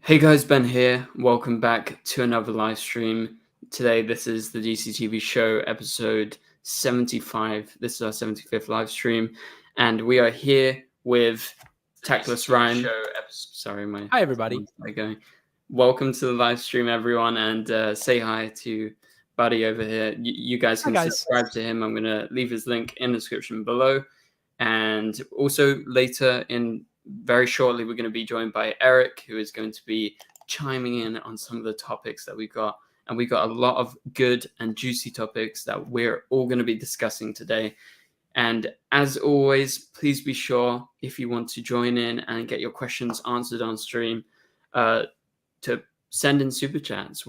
Hey guys, Ben here. Welcome back to another live stream. Today, this is the DCTV show, episode 75. This is our 75th live stream, and we are here with TacklessRhyme. Sorry, Hi, everybody. Going. Welcome to the live stream, everyone, and say hi to Buddy over here. You guys can subscribe to him. I'm going to leave his link in the description below. And also later very shortly, we're going to be joined by Eric, who is going to be chiming in on some of the topics that we got. And we got a lot of good and juicy topics that we're all going to be discussing today. And as always, please be sure, if you want to join in and get your questions answered on stream, to send in super chats.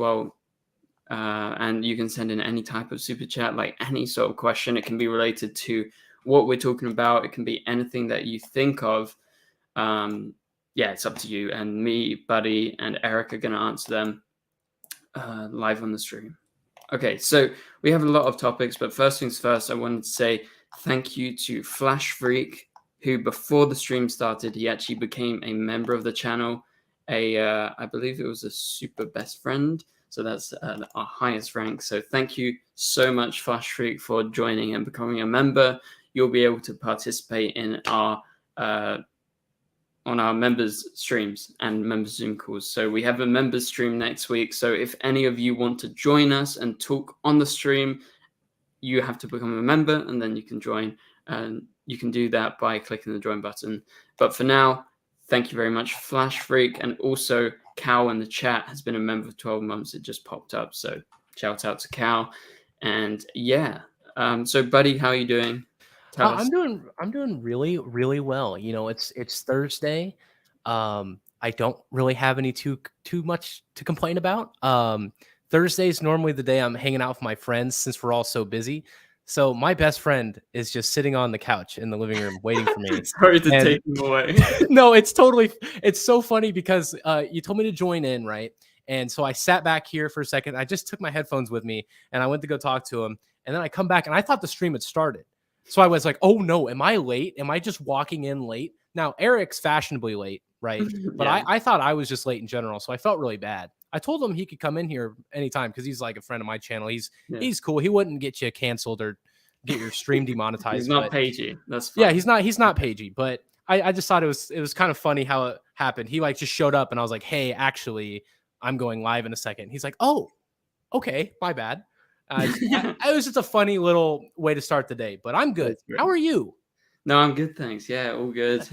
And you can send in any type of super chat, like any sort of question. It can be related to what we're talking about. It can be anything that you think of. Yeah, it's up to you. And me, Buddy, and Eric are going to answer them live on the stream. Okay, so we have a lot of topics, but first things first, I wanted to say thank you to Flash Freak, who before the stream started, he actually became a member of the channel. I believe it was a super best friend. So that's our highest rank. So thank you so much, Flash Freak, for joining and becoming a member. You'll be able to participate in our on our members streams and members Zoom calls. So we have a members stream next week. So if any of you want to join us and talk on the stream, you have to become a member and then you can join. And you can do that by clicking the join button. But for now, thank you very much, Flash Freak. And also Cal in the chat has been a member for 12 months. It just popped up. So shout out to Cal. And yeah. So Buddy, how are you doing? I'm doing really, really well. You know, it's Thursday. I don't really have any too much to complain about. Thursday is normally the day I'm hanging out with my friends since we're all so busy. So my best friend is just sitting on the couch in the living room waiting for me. Sorry to take him away. No, it's so funny because you told me to join in, right? And so I sat back here for a second. I just took my headphones with me and I went to go talk to him. And then I come back and I thought the stream had started. So I was like, oh no, am I late? Am I just walking in late? Now, Eric's fashionably late, right? But yeah. I thought I was just late in general. So I felt really bad. I told him he could come in here anytime because he's like a friend of my channel. He's cool. He wouldn't get you canceled or get your stream demonetized. He's not pagey. That's fine. Yeah, he's not pagey. But I just thought it was kind of funny how it happened. He like just showed up and I was like, hey, actually, I'm going live in a second. He's like, oh, okay, my bad. It was just a funny little way to start the day, but I'm good. How are you? No, I'm good, thanks. Yeah, all good.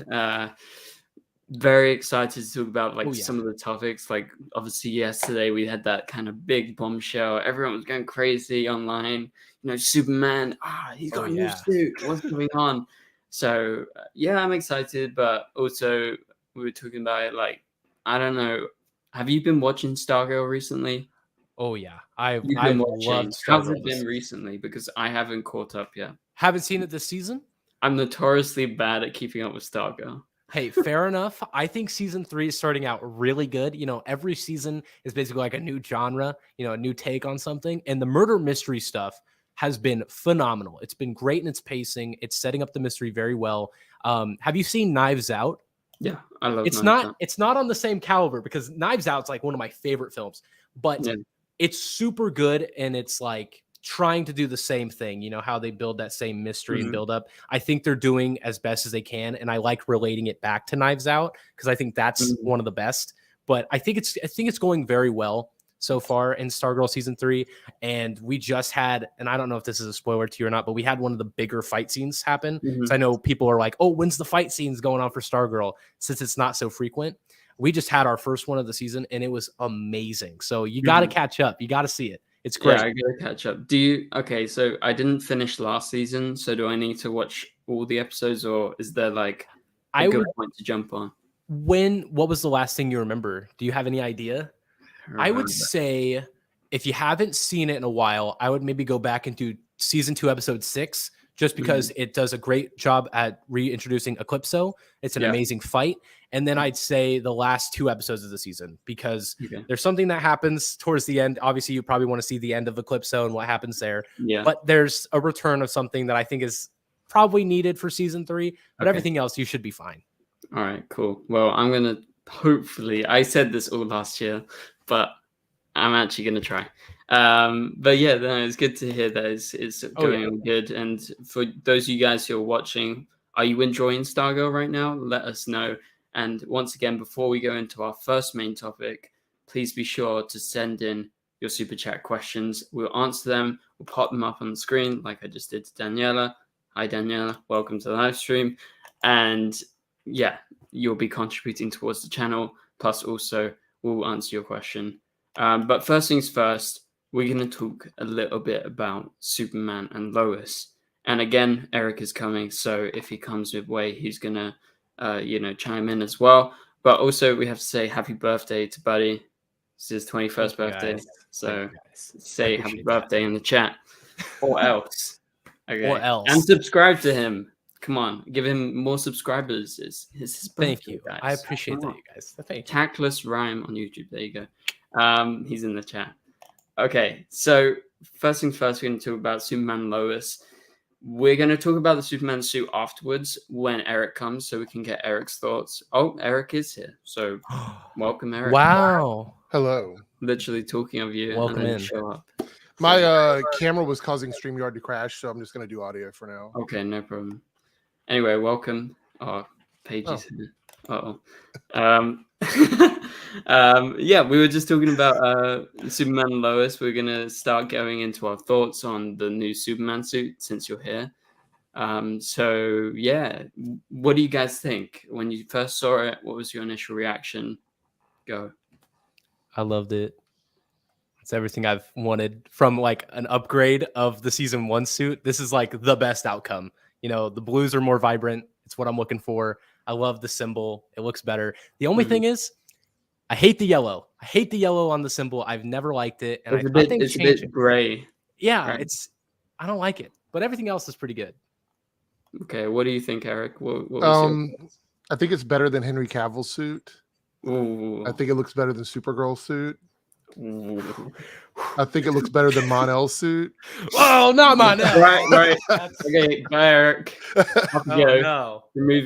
Very excited to talk about some of the topics. Like obviously yesterday we had that kind of big bombshell. Everyone was going crazy online. You know, Superman. He's got a new suit. What's going on? So yeah, I'm excited, but also we were talking about it. Like, I don't know. Have you been watching Stargirl recently? Oh yeah, I've loved Stargirl. How's it been recently? Because I haven't caught up yet. Haven't seen it this season? I'm notoriously bad at keeping up with Stargirl. Hey, fair enough. I think season 3 is starting out really good. You know, every season is basically like a new genre, you know, a new take on something. And the murder mystery stuff has been phenomenal. It's been great in its pacing. It's setting up the mystery very well. Have you seen Knives Out? Yeah, I love It's not on the same caliber because Knives Out's like one of my favorite films, but it's super good and it's like trying to do the same thing. You know, how they build that same mystery and build up. I think they're doing as best as they can. And I like relating it back to Knives Out because I think that's one of the best, but I think it's going very well so far in Stargirl season 3. And we just had, and I don't know if this is a spoiler to you or not, but we had one of the bigger fight scenes happen. So I know people are like, oh, when's the fight scenes going on for Stargirl? Since it's not so frequent. We just had our first one of the season and it was amazing. So you got to catch up. You got to see it. It's great. Yeah, I got to catch up. Okay, so I didn't finish last season. So do I need to watch all the episodes or is there like a good point to jump on? What was the last thing you remember? Do you have any idea? I would say if you haven't seen it in a while, I would maybe go back and do season 2, episode 6. Just because it does a great job at reintroducing Eclipso. It's an amazing fight. And then I'd say the last 2 episodes of the season, because there's something that happens towards the end. Obviously, you probably want to see the end of Eclipso and what happens there. Yeah. But there's a return of something that I think is probably needed for season 3. But everything else, you should be fine. All right, cool. Well, I'm going to hopefully, I said this all last year, but I'm actually going to try. But yeah, no, it's good to hear that it's going on good. And for those of you guys who are watching, are you enjoying Stargirl right now? Let us know. And once again, before we go into our first main topic, please be sure to send in your super chat questions. We'll answer them. We'll pop them up on the screen like I just did to Daniela. Hi, Daniela. Welcome to the live stream. And yeah, you'll be contributing towards the channel. Plus, also, we'll answer your question. But first things first, we're going to talk a little bit about Superman and Lois. And again, Eric is coming. So if he comes midway, he's going to, chime in as well. But also, we have to say happy birthday to Buddy. It's his 21st birthday. So say happy birthday in the chat. Or else. Okay. Or else. And subscribe to him. Come on, give him more subscribers. It's his birthday, Thank you. Guys. I appreciate that, you guys. Thank you. TacklessRhyme on YouTube. There you go. He's in the chat. Okay, so first things first, we're going to talk about Superman and Lois. We're going to talk about the Superman suit afterwards when Eric comes, so we can get Eric's thoughts. Oh, Eric is here. So welcome, Eric. Wow. Hello. Literally talking of you. Welcome in. Show up. My camera was causing StreamYard to crash, so I'm just going to do audio for now. Okay, no problem. Anyway, welcome. Oh, Paige's here. Yeah, we were just talking about Superman and Lois. We're going to start going into our thoughts on the new Superman suit since you're here. So, yeah, what do you guys think? When you first saw it, what was your initial reaction? Go. I loved it. It's everything I've wanted from like an upgrade of the season 1 suit. This is like the best outcome. The blues are more vibrant. It's what I'm looking for. I love the symbol. It looks better. The only thing is, I hate the yellow. I hate the yellow on the symbol. I've never liked it. And I think it's a bit gray. Yeah, right? I don't like it. But everything else is pretty good. Okay, what do you think, Eric? I think it's better than Henry Cavill's suit. Ooh. I think it looks better than Supergirl's suit. I think it looks better than Mon-El's suit. Oh, not Mon-El. Right. Okay, bye, Eric. No. There you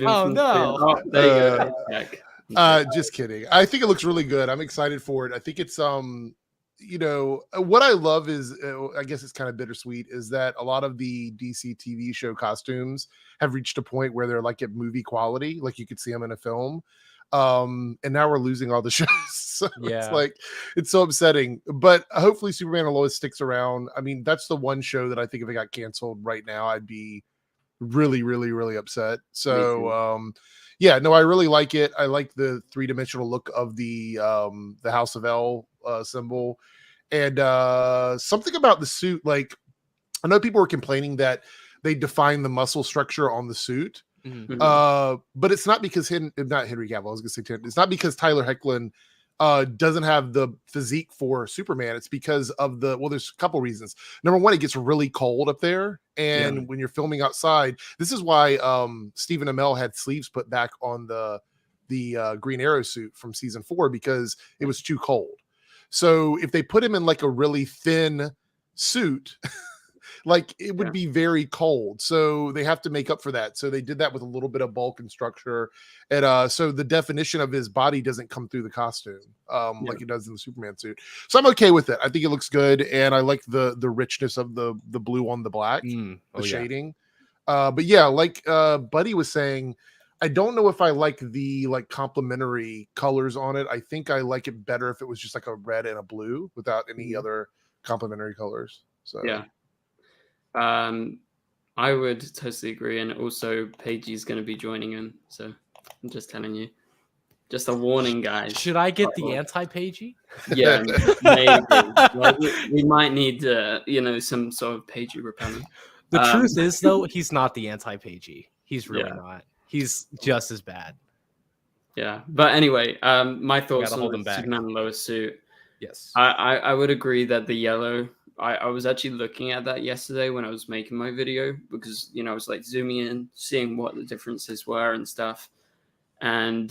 go. Just kidding. I think it looks really good. I'm excited for it. I think it's what I love is, I guess it's kind of bittersweet, is that a lot of the DCTV show costumes have reached a point where they're like at movie quality, like you could see them in a film. And now we're losing all the shows. So it's so upsetting. But hopefully Superman and Lois sticks around. I mean, that's the one show that I think if it got canceled right now, I'd be really, really, really upset. So I really like it. I like the 3-dimensional look of the House of L symbol. And something about the suit, like I know people were complaining that they define the muscle structure on the suit. But it's not because not Henry Cavill. I was going to say it's not because Tyler Hoechlin doesn't have the physique for Superman. It's because of there's a couple reasons. Number one, it gets really cold up there, and when you're filming outside, this is why Stephen Amell had sleeves put back on the Green Arrow suit from season 4 because it was too cold. So if they put him in like a really thin suit. Like it would be very cold. So they have to make up for that. So they did that with a little bit of bulk and structure. And so the definition of his body doesn't come through the costume like it does in the Superman suit. So I'm okay with it. I think it looks good. And I like the richness of the blue on the black, the shading. But yeah, like Buddy was saying, I don't know if I like the complementary colors on it. I think I like it better if it was just like a red and a blue without any other complementary colors. So yeah. I would totally agree, and also Paige is going to be joining in, so I'm just telling you. Just a warning, guys. Should I get the anti-Pagey? Yeah, maybe. We might need, some sort of Pagey repellent. The truth is, though, he's not the anti-Pagey. He's really not. He's just as bad. Yeah, but anyway, my thoughts on the Superman and Lois suit. Yes, I would agree that the yellow. I was actually looking at that yesterday when I was making my video because, I was like zooming in, seeing what the differences were and stuff. And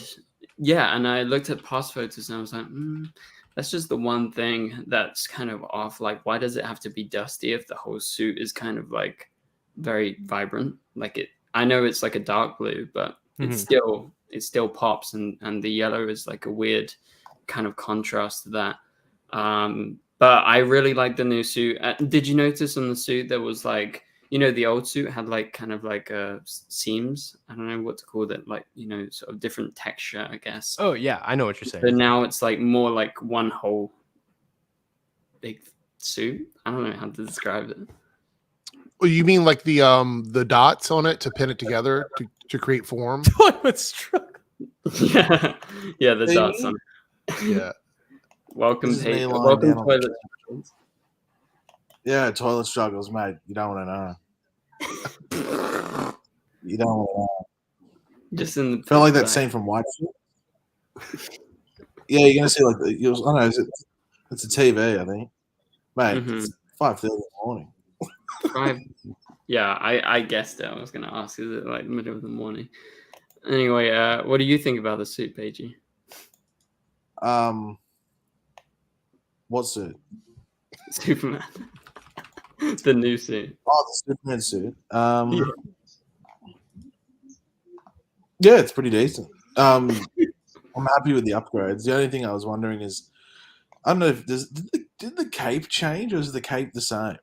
and I looked at past photos and I was like, that's just the one thing that's kind of off. Like, why does it have to be dusty if the whole suit is kind of like very vibrant? Like I know it's like a dark blue, but it's still it still pops, and the yellow is like a weird kind of contrast to that. But I really like the new suit. Did you notice on the suit there was like, you know, the old suit had like kind of like seams. I don't know what to call it, like, you know, sort of different texture, I guess. Oh yeah, I know what you're saying. But now it's like more like one whole big suit. I don't know how to describe it. Well, you mean like the dots on it to pin it together to create form? Toilet struggle. Yeah, the dots on it. Yeah. Welcome toilet. Yeah, toilet struggles, mate. You don't want to know. You don't want to know. Just in the felt like that scene from White. Yeah, you're gonna see like I don't know. It's a TV, I think, mate. It's 5:30 in the morning. 5. Yeah, I guessed it. I was gonna ask, is it like the middle of the morning? Anyway, what do you think about the suit, Paigey? What suit? Superman. The new suit. Oh, the Superman suit. Yeah, it's pretty decent. I'm happy with the upgrades. The only thing I was wondering is, I don't know if did the cape change or is the cape the same?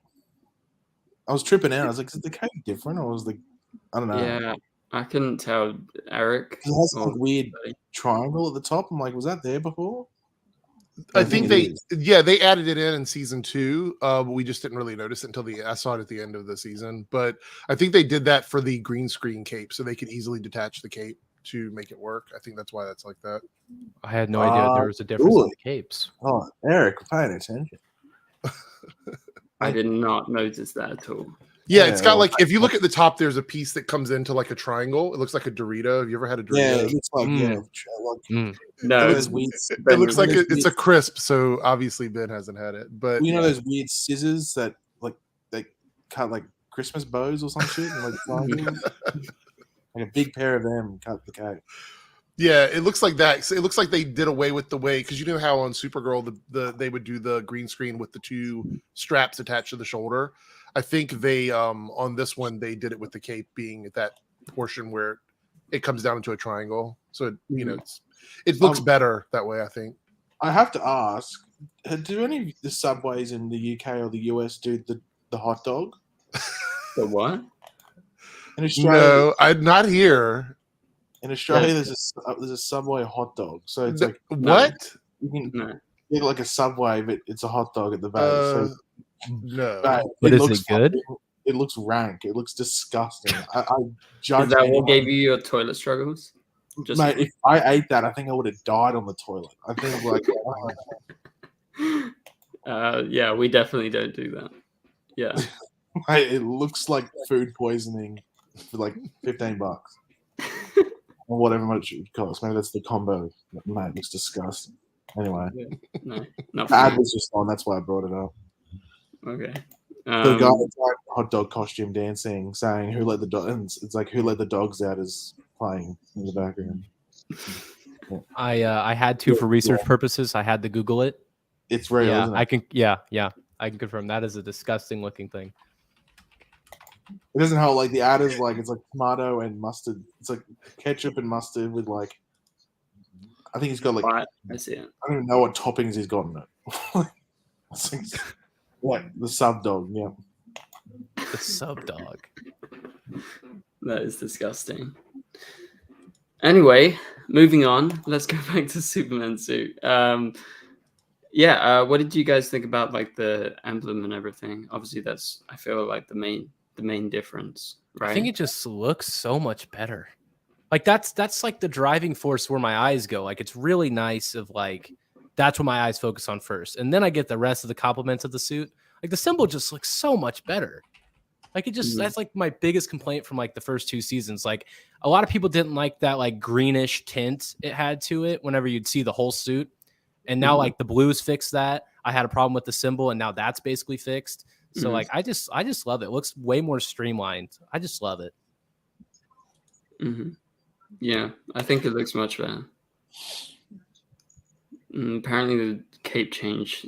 I was tripping out. I was like, is the cape different or was I don't know. Yeah, I couldn't tell, Eric. It has like weird triangle at the top. I'm like, was that there before? I think they added it in season 2. But we just didn't really notice it until I saw it at the end of the season. But I think they did that for the green screen cape, so they could easily detach the cape to make it work. I think that's why that's like that. I had no idea there was a difference in the capes. Oh, Eric, paying attention. I did not notice that at all. Yeah, it's got like, if you look at the top, there's a piece that comes into like a triangle. It looks like a Dorito. Have you ever had a Dorito? Yeah, it looks like no, it looks like it's a crisp. So obviously Ben hasn't had it, but you know those weird scissors that like they cut like Christmas bows or some shit, and, like a big pair of them cut the cake. Yeah, it looks like that. So it looks like they did away with the way, because you know how on Supergirl they would do the green screen with the 2 straps attached to the shoulder. I think they on this one they did it with the cape being at that portion where it comes down into a triangle. So you know it looks better that way, I think. I have to ask, do any of the subways in the UK or the US do the hot dog? The what? In Australia, no, I'm not here. In Australia, there's a Subway hot dog. So it's like what? You can get like a Subway, but it's a hot dog at the back. No, but is it good? It looks rank. It looks disgusting. I judge. Is that what gave you your toilet struggles? Mate, if I ate that, I think I would have died on the toilet. I think like. Yeah, we definitely don't do that. Yeah, mate, it looks like food poisoning for like $15. Or whatever much it costs. Maybe that's the combo. Mate, it looks disgusting. Anyway, no, not the ad was just on. That's why I brought it up. Okay. The guy that's like hot dog costume dancing, saying "Who let the dogs?" It's like "Who let the dogs out?" is playing in the background. I had to for research purposes. I had to Google it. It's real. Yeah, isn't it? I can. Yeah, I can confirm that is a disgusting looking thing. It doesn't have like the ad is like it's like tomato and mustard. It's like ketchup and mustard with like. I think he's got like. I see it. I don't even know what toppings he's got in it. It's like the sub dog, yeah. The sub dog. That is disgusting. Anyway, moving on. Let's go back to Superman suit. What did you guys think about like the emblem and everything? Obviously, that's I feel like the main difference, right? I think it just looks so much better. Like that's like the driving force where my eyes go. Like it's really nice of like that's what my eyes focus on first. And then I get the rest of the compliments of the suit. Like the symbol just looks so much better. Like it just that's like my biggest complaint from like the first 2 seasons. Like a lot of people didn't like that like greenish tint it had to it whenever you'd see the whole suit. And now like the blues fixed that. I had a problem with the symbol and now that's basically fixed. So like I just love it. It looks way more streamlined. I just love it. Yeah, I think it looks much better. Apparently the cape changed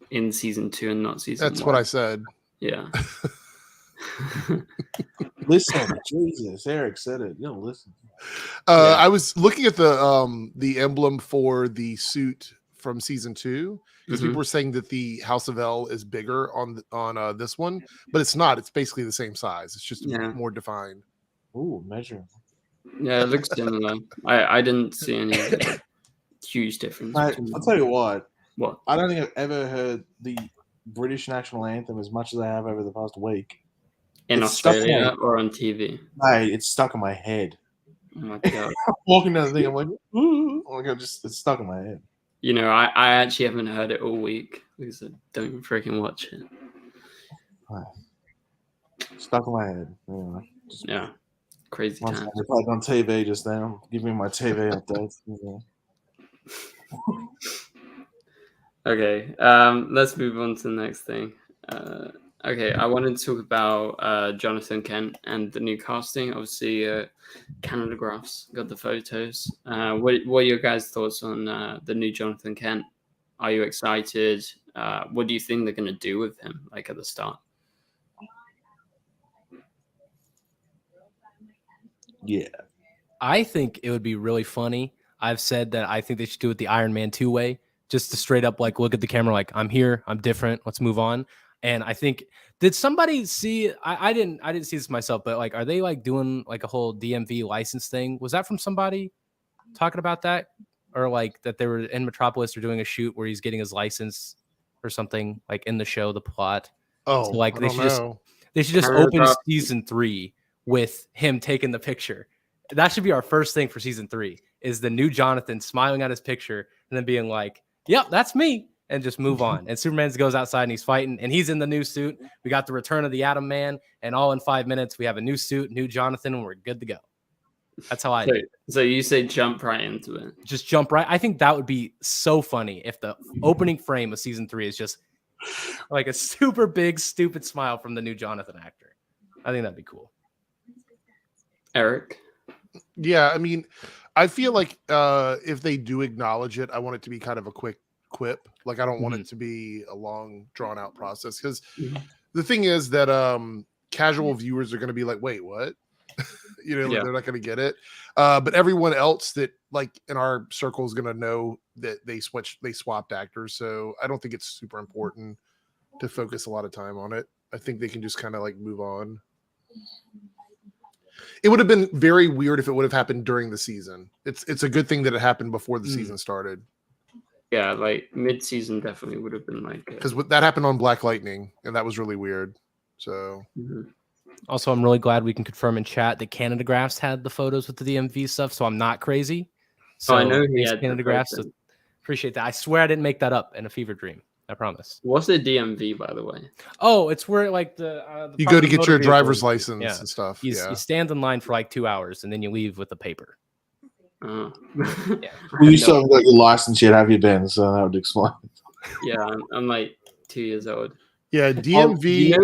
in season 2 and not season 1. That's what I said. Yeah. Listen, Jesus, Eric said it. You don't listen. I was looking at the emblem for the suit from season 2 because people were saying that the House of L is bigger on this one, but it's not. It's basically the same size. It's just more defined. Ooh, measure. Yeah, it looks similar. I didn't see any huge difference. Mate, I'll tell you what. What? I don't think I've ever heard the British national anthem as much as I have over the past week. In Australia or on TV? Mate, it's stuck in my head. Oh my God. Walking down the thing, I'm like, ooh, oh my God, it's stuck in my head. You know, I actually haven't heard it all week because I don't freaking watch it. Stuck in my head. Yeah. Crazy times. I played on TV just now. Give me my TV updates. Okay, let's move on to the next thing. Okay, I wanted to talk about Jonathan Kent and the new casting. Obviously, Canada Graphs got the photos. What are your guys' thoughts on the new Jonathan Kent? Are you excited? What do you think they're going to do with him, like at the start? Yeah. I think it would be really funny. I've said that I think they should do it the Iron Man 2 way, just to straight up like look at the camera like, I'm here, I'm different, let's move on. And I think, did somebody see, I didn't see this myself, but like, are they like doing like a whole DMV license thing? Was that from somebody talking about that? Or like that they were in Metropolis or doing a shoot where he's getting his license or something like in the show, the plot. Oh, so like they should just Canada open Graphs. season 3 with him taking the picture. That should be our first thing for season 3 is the new Jonathan smiling at his picture and then being like, yep, that's me. And just move on. And Superman goes outside and he's fighting and he's in the new suit. We got the return of the Atom Man. And all in 5 minutes, we have a new suit, new Jonathan, and we're good to go. That's how I do it. So you say jump right into it. Just jump right. I think that would be so funny if the opening frame of season 3 is just like a super big, stupid smile from the new Jonathan actor. I think that'd be cool. Eric? Yeah, I mean, I feel like if they do acknowledge it, I want it to be kind of a quick quip. Like I don't want it to be a long drawn out process because the thing is that casual viewers are going to be like, wait, what? They're not going to get it. But everyone else that like in our circle is going to know that they swapped actors. So I don't think it's super important to focus a lot of time on it. I think they can just kind of like move on. It would have been very weird if it would have happened during the season. It's a good thing that it happened before the season started. Yeah, like mid-season definitely would have been like because that happened on Black Lightning, and that was really weird. So, also, I'm really glad we can confirm in chat that Canada Graphs had the photos with the DMV stuff, so I'm not crazy. So I know he had Canada Graphs. So appreciate that. I swear I didn't make that up in a fever dream. I promise. What's the DMV, by the way? Oh, it's where like the you go to get your driver's license and stuff. You stand in line for like 2 hours, and then you leave with the paper. Yeah. Well, you still haven't got your license yet, have you, Ben? So that would explain. Yeah, I'm like 2 years old. Yeah, DMV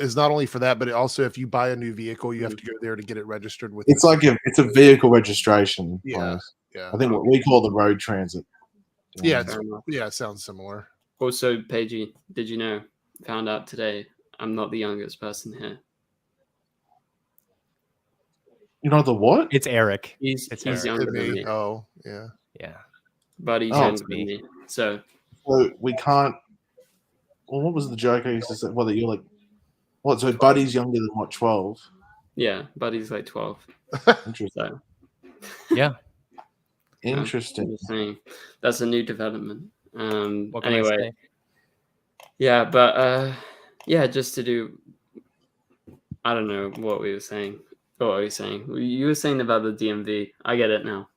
is not only for that, but also if you buy a new vehicle, you have to go there to get it registered with. It's like it's a vehicle registration. Yeah, I think what we call the road transit. Yeah, it sounds similar. Also, Paigey, did you know? Found out today, I'm not the youngest person here. You know the what? It's Eric. He's younger than me. Oh, yeah. But he's younger than me. So we can't. Well, what was the joke I used to say? Well, that you're like, what? So Buddy's younger than what? 12. Yeah, Buddy's like 12. Interesting. So, yeah. Interesting. That's a new development. What can anyway. I say? Yeah, but just to do. I don't know what we were saying. What were you saying? You were saying about the DMV. I get it now.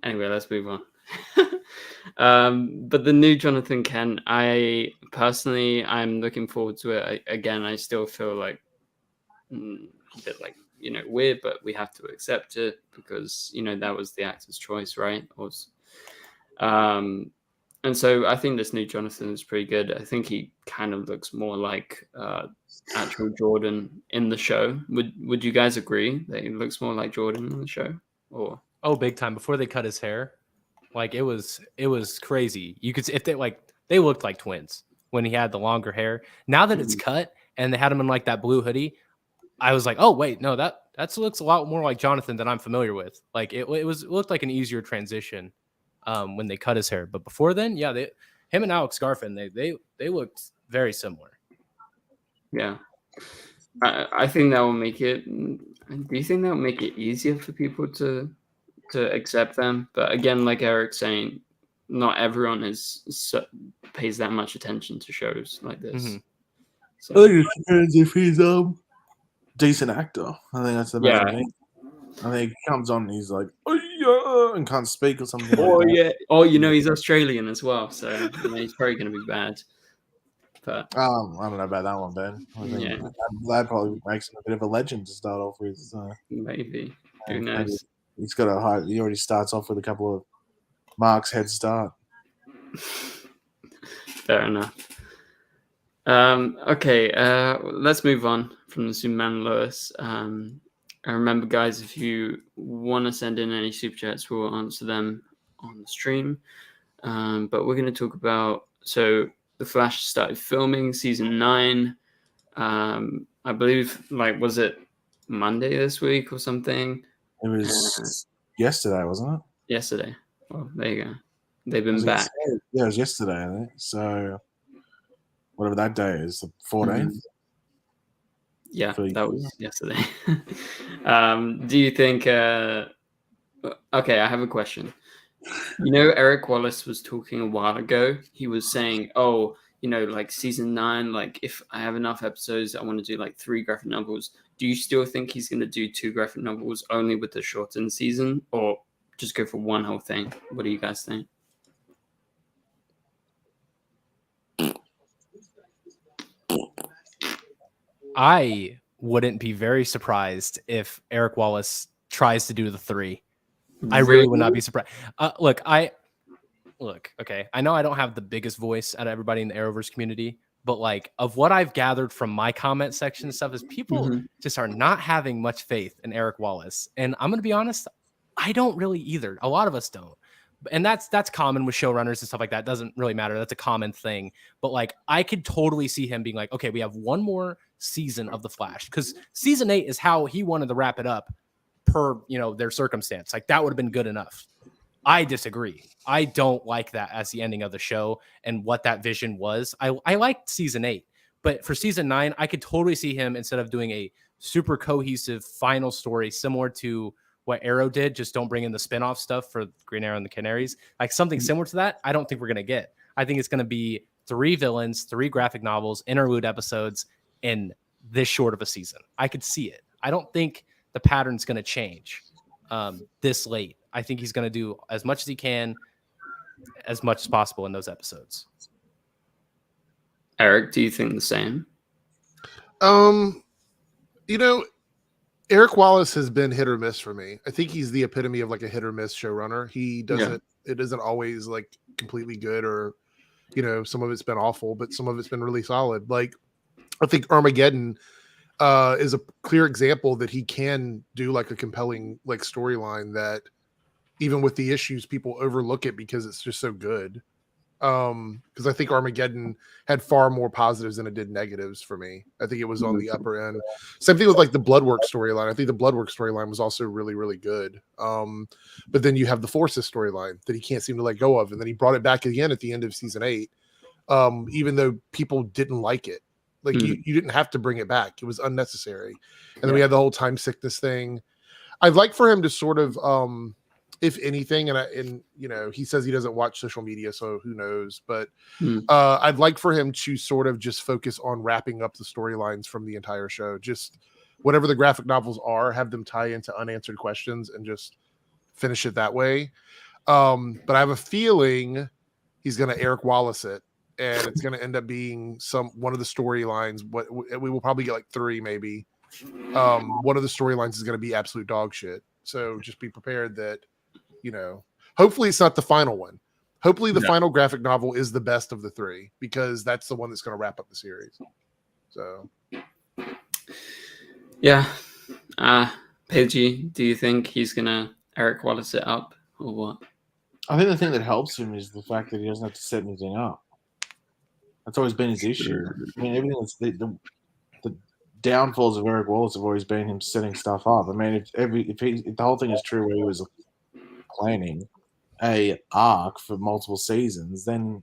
Anyway, let's move on. But the new Jonathan Kent, I'm looking forward to it. Again, I still feel like a bit like, weird, but we have to accept it because, that was the actor's choice, right? And so I think this new Jonathan is pretty good. I think he kind of looks more like actual Jordan in the show. Would you guys agree that he looks more like Jordan in the show? Or big time. Before they cut his hair, like it was crazy. You could if they looked like twins when he had the longer hair. Now that it's cut and they had him in like that blue hoodie, I was like, oh wait, no, that That looks a lot more like Jonathan than I'm familiar with. Like it looked like an easier transition when they cut his hair. But before then, yeah, him and Alex Garfin, they looked very similar. Yeah. I think that will make it. Do you think that will make it easier for people to accept them? But again, like Eric's saying, not everyone pays that much attention to shows like this. Mm-hmm. So. I think it depends if he's decent actor. I think that's the main thing. I think he comes on and he's like, oh yeah, and can't speak or something. Yeah. Oh, he's Australian as well, so he's probably going to be bad. But I don't know about that one, Ben. I think that probably makes him a bit of a legend to start off with. Maybe. Who knows? He's got a high. He already starts off with a couple of marks head start. Fair enough. Okay, let's move on from the Superman Lois. And remember, guys, if you want to send in any super chats, we'll answer them on the stream. But we're going to talk about The Flash started filming season 9. I believe, was it Monday this week or something? It was yesterday, wasn't it? Yesterday. Well, there you go. They've been back. Yeah, it was yesterday, I think. So whatever that day is, the 14th. Mm-hmm. Yeah, that was yesterday. Do you think? Okay, I have a question. Eric Wallace was talking a while ago. He was saying, "Oh, season 9. If I have enough episodes, I want to do 3 graphic novels." Do you still think he's going to do 2 graphic novels only with the shortened season, or just go for one whole thing? What do you guys think? I wouldn't be very surprised if Eric Wallace tries to do the 3. I really would not be surprised. Look, okay. I know I don't have the biggest voice out of everybody in the Arrowverse community, but of what I've gathered from my comment section and stuff is people just are not having much faith in Eric Wallace. And I'm going to be honest, I don't really either. A lot of us don't. And that's common with showrunners and stuff like that. It doesn't really matter. That's a common thing. But I could totally see him being like, okay, we have one more season of The Flash, because season 8 is how he wanted to wrap it up per, their circumstance. That would have been good enough. I disagree. I don't like that as the ending of the show and what that vision was. I liked season 8, but for season 9, I could totally see him, instead of doing a super cohesive final story similar to what Arrow did, just don't bring in the spinoff stuff for Green Arrow and the Canaries, something similar to that. I don't think we're going to get. I think it's going to be 3 villains, 3 graphic novels, interlude episodes in this short of a season. I could see it. I don't think the pattern's going to change this late. I think he's going to do as much as he can, as much as possible in those episodes. Eric, do you think the same? Eric Wallace has been hit or miss for me. I think he's the epitome of a hit or miss showrunner. He doesn't, it isn't always completely good, or, some of it's been awful, but some of it's been really solid. I think Armageddon is a clear example that he can do a compelling storyline that, even with the issues, people overlook it because it's just so good. Because I think Armageddon had far more positives than it did negatives for me. I think it was on the upper end. Same thing with the Bloodwork storyline. I think the Bloodwork storyline was also really, really good. But then you have the Forces storyline that he can't seem to let go of. And then he brought it back again at the end of season 8, even though people didn't like it. You didn't have to bring it back. It was unnecessary. And then we had the whole time sickness thing. I'd like for him to sort of, if anything, and he says he doesn't watch social media, so who knows? But I'd like for him to sort of just focus on wrapping up the storylines from the entire show. Just whatever the graphic novels are, have them tie into unanswered questions and just finish it that way. But I have a feeling he's going to Eric Wallace it, and it's going to end up being one of the storylines. We will probably get 3 maybe. One of the storylines is going to be absolute dog shit. So just be prepared that, hopefully it's not the final one. Hopefully the final graphic novel is the best of the 3, because that's the one that's going to wrap up the series. So, yeah. Pidgey, do you think he's going to Eric Wallace it up, or what? I think the thing that helps him is the fact that he doesn't have to set anything up. That's always been his issue. I mean, everything that's downfalls of Eric Wallace have always been him setting stuff up. I mean, if the whole thing is true, where he was planning a arc for multiple seasons, then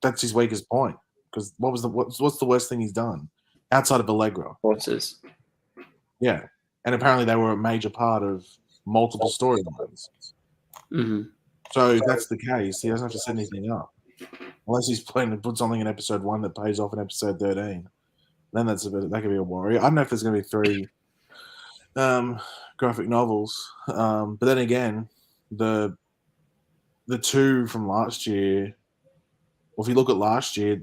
that's his weakest point. Because what's the worst thing he's done outside of Allegra? Horses. Yeah, and apparently they were a major part of multiple storylines. Mm-hmm. So if that's the case, he doesn't have to set anything up, unless he's planning to put something in episode 1 that pays off in episode 13. Then that could be a worry. I don't know if there's going to be 3 graphic novels, but then again, the 2 from last year. Well, if you look at last year,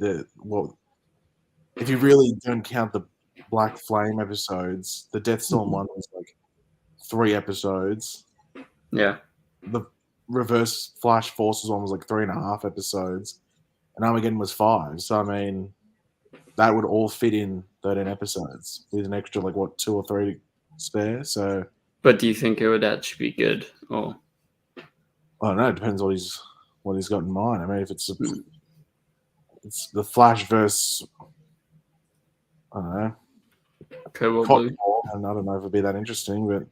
if you really don't count the Black Flame episodes, the Deathstorm one was like 3 episodes. Yeah. The Reverse Flash Forces one was like 3.5 episodes, and Armageddon was 5. So I mean, that would all fit in 13 episodes with an extra 2 or 3 to spare. So, but do you think it would actually be good, or I don't know? It depends what he's got in mind. I mean, if it's the Flash versus, I don't know, and I don't know if it'd be that interesting, but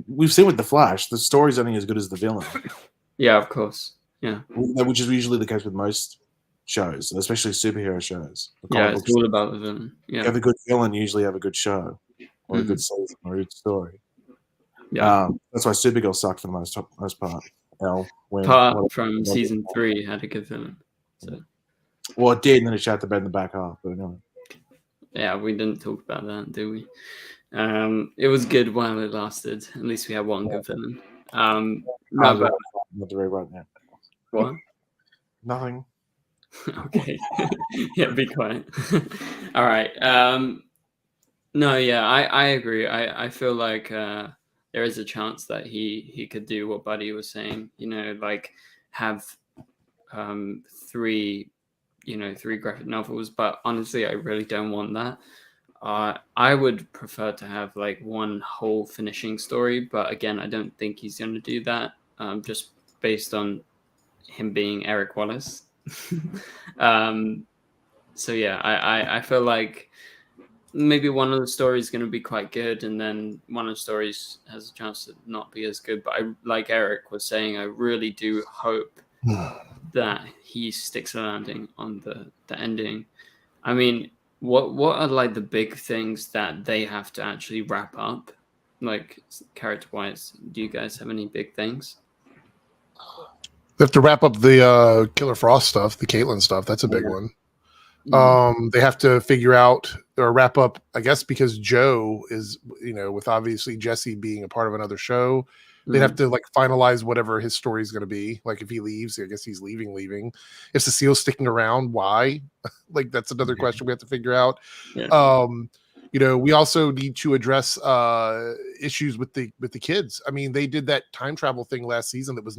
we've seen with the Flash, the story's only as good as the villain. Yeah, of course. Yeah, which is usually the case with most shows, especially superhero shows. Yeah, it's all about the villain. Yeah, you have a good villain, you usually have a good show, or a good season, or a good story. Yeah, that's why Supergirl sucked for the most part. Apart from season 3 had a good villain. So. Well, it did, and then it shot the bed in the back half. But anyway. Yeah, we didn't talk about that, did we? It was good while it lasted. At least we had one good villain. Not the right now. What? Nothing. Okay. Yeah, be quiet. All right. No, yeah, I agree. I feel like there is a chance that he could do what Buddy was saying. Have 3 graphic novels. But honestly, I really don't want that. I would prefer to have one whole finishing story. But again, I don't think he's going to do that. Just based on him being Eric Wallace. So yeah, I feel like maybe one of the stories is going to be quite good, and then one of the stories has a chance to not be as good. But like Eric was saying, I really do hope that he sticks a landing on the ending. I mean, what are the big things that they have to actually wrap up, character-wise? Do you guys have any big things? They have to wrap up the Killer Frost stuff, the Caitlyn stuff. That's a big one. They have to figure out or wrap up, I guess, because Joe is, with obviously Jesse being a part of another show, they'd have to finalize whatever his story is going to be. If he leaves, I guess he's leaving. If Cecile's sticking around, why? That's another question we have to figure out. Yeah. We also need to address issues with the kids. I mean, they did that time travel thing last season that was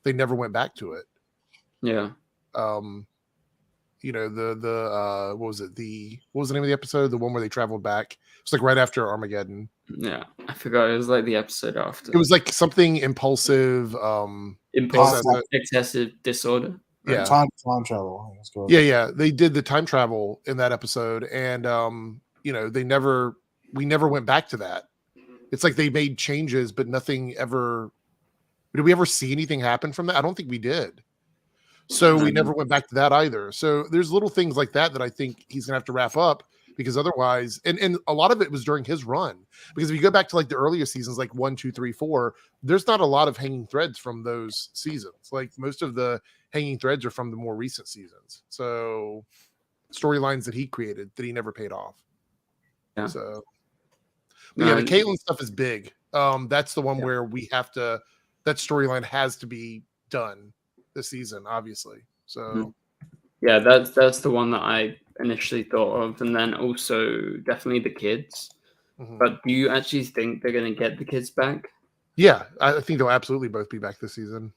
they never went back to it. Yeah. What was it? What was the name of the episode? The one where they traveled back. It was right after Armageddon. Yeah, I forgot. It was the episode after. It was something impulsive. Excessive disorder. Right? Yeah, time travel. Yeah. They did the time travel in that episode, and we never went back to that. It's they made changes, but nothing ever. Did we ever see anything happen from that? I don't think we did. So we never went back to that either. So there's little things like that I think he's gonna have to wrap up, because otherwise, and a lot of it was during his run. Because if you go back to the earlier seasons, 1, 2, 3, 4, there's not a lot of hanging threads from those seasons. Most of the hanging threads are from the more recent seasons. So storylines that he created that he never paid off. Yeah. So the Caitlyn stuff is big. That's the one where we have to. That storyline has to be done this season, obviously. So yeah, that's the one that I initially thought of, and then also definitely the kids. But do you actually think they're going to get the kids back? Yeah, I think they'll absolutely both be back this season.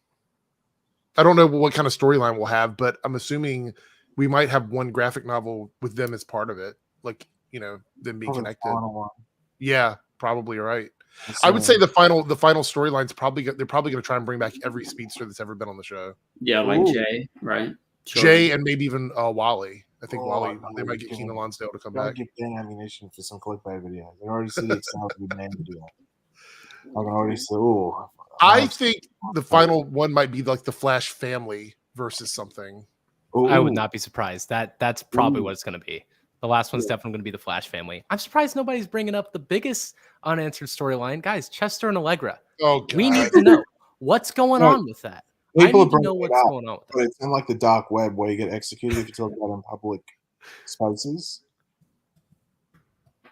I don't know what kind of storyline we'll have, but I'm assuming we might have one graphic novel with them as part of it, them being connected. Yeah, probably right. I would say the final storyline's they're probably going to try and bring back every speedster that's ever been on the show. Yeah, Jay, right? Sure. Jay and maybe even Wally. I think Wally, they might get Keenan Lonsdale to come back. Get Ben ammunition for some clickbait videos. I already see the Excel with man video. I can already see. I think the final one might be like the Flash family versus something. Ooh. I would not be surprised. That's probably what it's going to be. The last one's definitely going to be the Flash family. I'm surprised nobody's bringing up the biggest unanswered storyline. Guys, Chester and Allegra. Oh, God. We need to know what's going on with that. People I need to know what's going on with that. But it's in like the dark web where you get executed if you talk about it in public spaces.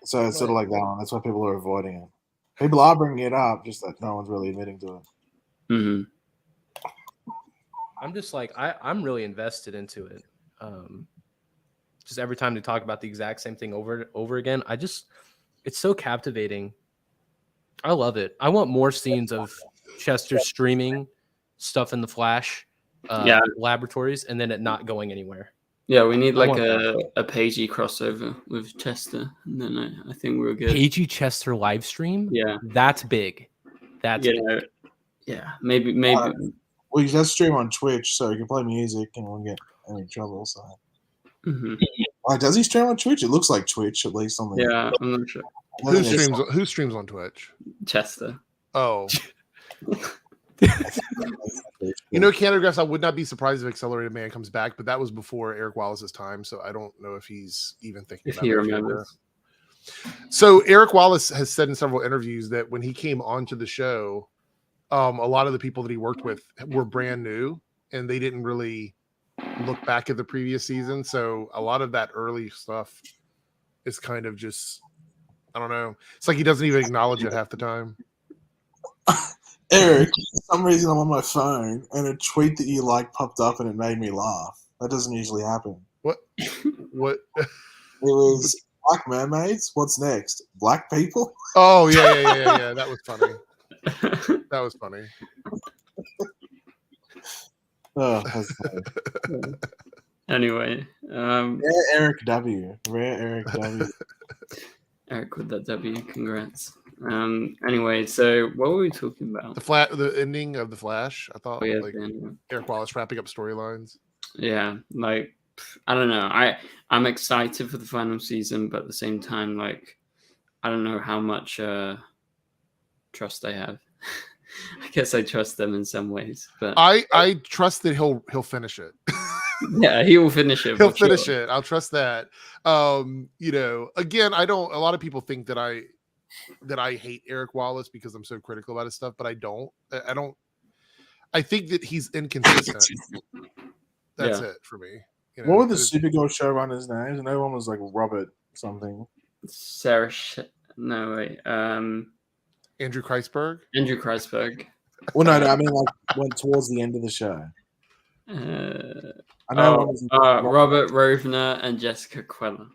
So it's sort of like that one. That's why people are avoiding it. People are bringing it up, just that no one's really admitting to it. Mm-hmm. I'm just like, I'm really invested into it. Just every time they talk about the exact same thing over again, it's so captivating. I love it. I want more scenes of Chester streaming stuff in the Flash laboratories and then it not going anywhere. Yeah, we need like a Pagey crossover with Chester, and then I think we're good. Pagey Chester live stream? Yeah. That's big. That's big. Yeah, maybe. Well, you just stream on Twitch, so you can play music and won't get any trouble. So, does he stream on Twitch? It looks like Twitch, at least on the. Yeah, I'm not sure. Who streams on Twitch? Chester. Oh. Canada Graphs, I would not be surprised if Accelerated Man comes back, but that was before Eric Wallace's time, so I don't know if he's even thinking about it. If he remembers. So Eric Wallace has said in several interviews that when he came onto the show, a lot of the people that he worked with were brand new, and they didn't really look back at the previous season. So a lot of that early stuff is kind of just, I don't know. It's like he doesn't even acknowledge it half the time. Eric, for some reason I'm on my phone and a tweet that you like popped up and it made me laugh. That doesn't usually happen. What? It was Black Mermaids. What's next? Black people? Oh, yeah. That was funny. That was funny. Oh, that's funny. Anyway. Rare Eric W. Eric with that W. Congrats. Anyway, so what were we talking about? The ending of the Flash. I thought Eric Wallace wrapping up storylines. Yeah, like I don't know. I'm excited for the final season, but at the same time, like I don't know how much trust I have. I guess I trust them in some ways, but I trust that he'll finish it. Yeah, he will finish it. He'll finish it. I'll trust that. Again, a lot of people think that I hate Eric Wallace because I'm so critical about his stuff, but I don't. I think that he's inconsistent. That's it for me. What were the Supergirl showrunners' names? No one was like Robert something. Sarah. No wait. Andrew Kreisberg. Andrew Kreisberg. Well, no. I mean, like went towards the end of the show. I know Robert Rovner and Jessica Queller.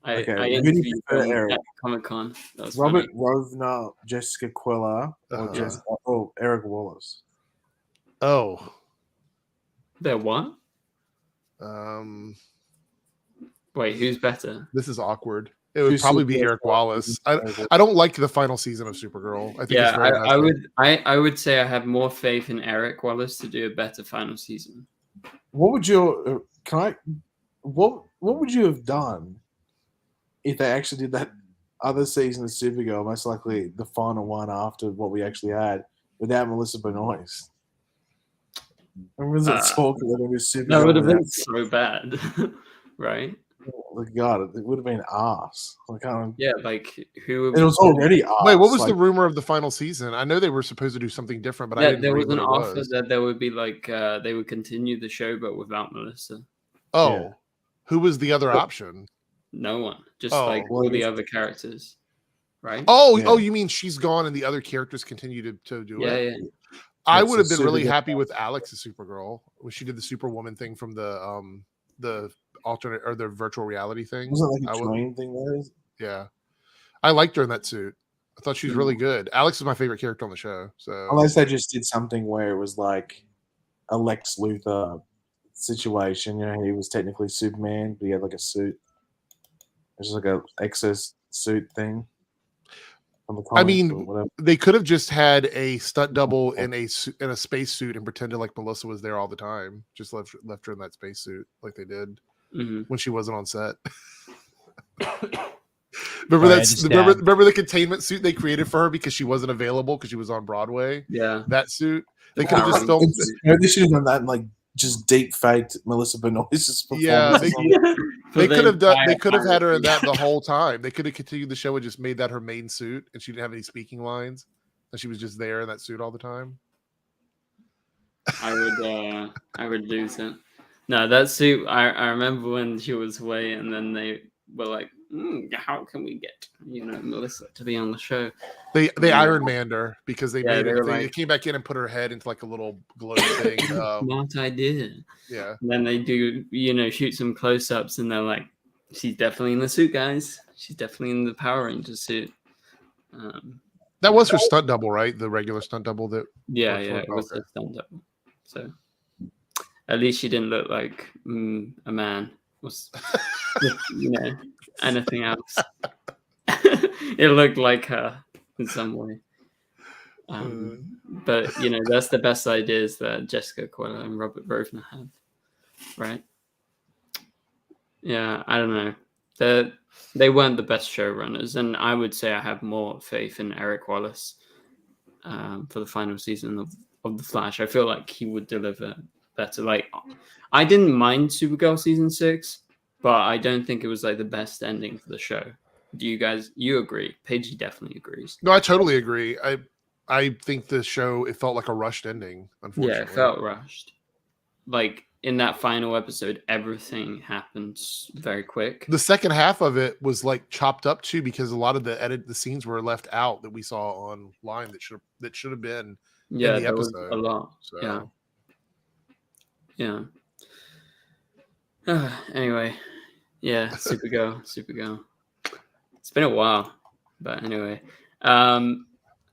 I interviewed them at Comic-Con. Robert Rovner, Jessica Queller, or Eric Wallace. Oh. They're what? Wait, who's better? This is awkward. It would probably be Eric Wallace. I don't like the final season of Supergirl. I think it's very I would say I have more faith in Eric Wallace to do a better final season. What would what would you have done if they actually did that other season of Supergirl, most likely the final one after what we actually had, without Melissa Benoist? Remember that talk that Supergirl? That would have been so bad, right? Oh, God, it would have been arse. Yeah, like who? It was already arse. Wait, what was the rumor of the final season? I know they were supposed to do something different, but I didn't. There was an offer that there would be like they would continue the show, but without Melissa. Oh, yeah. Who was the other option? No one. Just like all the other characters, right? Oh, you mean she's gone and the other characters continue to do it? Yeah. I would have been really happy with Alex as Supergirl when she did the Superwoman thing from the alternate or the virtual reality thing. Wasn't it like a train thing there? Yeah. I liked her in that suit. I thought she was really good. Alex is my favorite character on the show. So unless they just did something where it was like a Lex Luthor situation, he was technically Superman, but he had like a suit. It was like a excess suit thing. I mean, they could have just had a stunt double in a spacesuit and pretended like Melissa was there all the time. Just left her in that spacesuit like they did. when she wasn't on set. Remember the containment suit they created for her because she wasn't available because she was on Broadway? Yeah. That suit. They could have just filmed it. They should have done that and like just deep faked Melissa Benoist's performance. Yeah, they could have done. They could have had her in that the whole time. They could have continued the show and just made that her main suit, and she didn't have any speaking lines, and she was just there in that suit all the time. I would lose it. No, that suit. I remember when she was away, and then they were like, "How can we get Melissa to be on the show?" They Iron Manned her because they came back in and put her head into like a little glow thing. Smart idea. Yeah. And then they do shoot some close-ups, and they're like, "She's definitely in the suit, guys. She's definitely in the Power Ranger suit." That was her stunt double, right? The regular stunt double that. Yeah, it was a stunt double. So at least she didn't look like a man. Was anything else? It looked like her in some way. But that's the best ideas that Jessica Coyle and Robert Rovner have, right? Yeah, I don't know. They weren't the best showrunners, and I would say I have more faith in Eric Wallace for the final season of The Flash. I feel like he would deliver better. Like, I didn't mind Supergirl season 6, but I don't think it was like the best ending for the show. Do you agree? Paige definitely agrees. No, I totally agree. I think the show, it felt like a rushed ending, unfortunately. Yeah, it felt rushed. Like, in that final episode, everything happened very quick. The second half of it was like chopped up too, because a lot of the scenes were left out that we saw online that should have been in the episode. A lot. So. Yeah. Anyway, yeah, Supergirl. It's been a while, but anyway. Okay.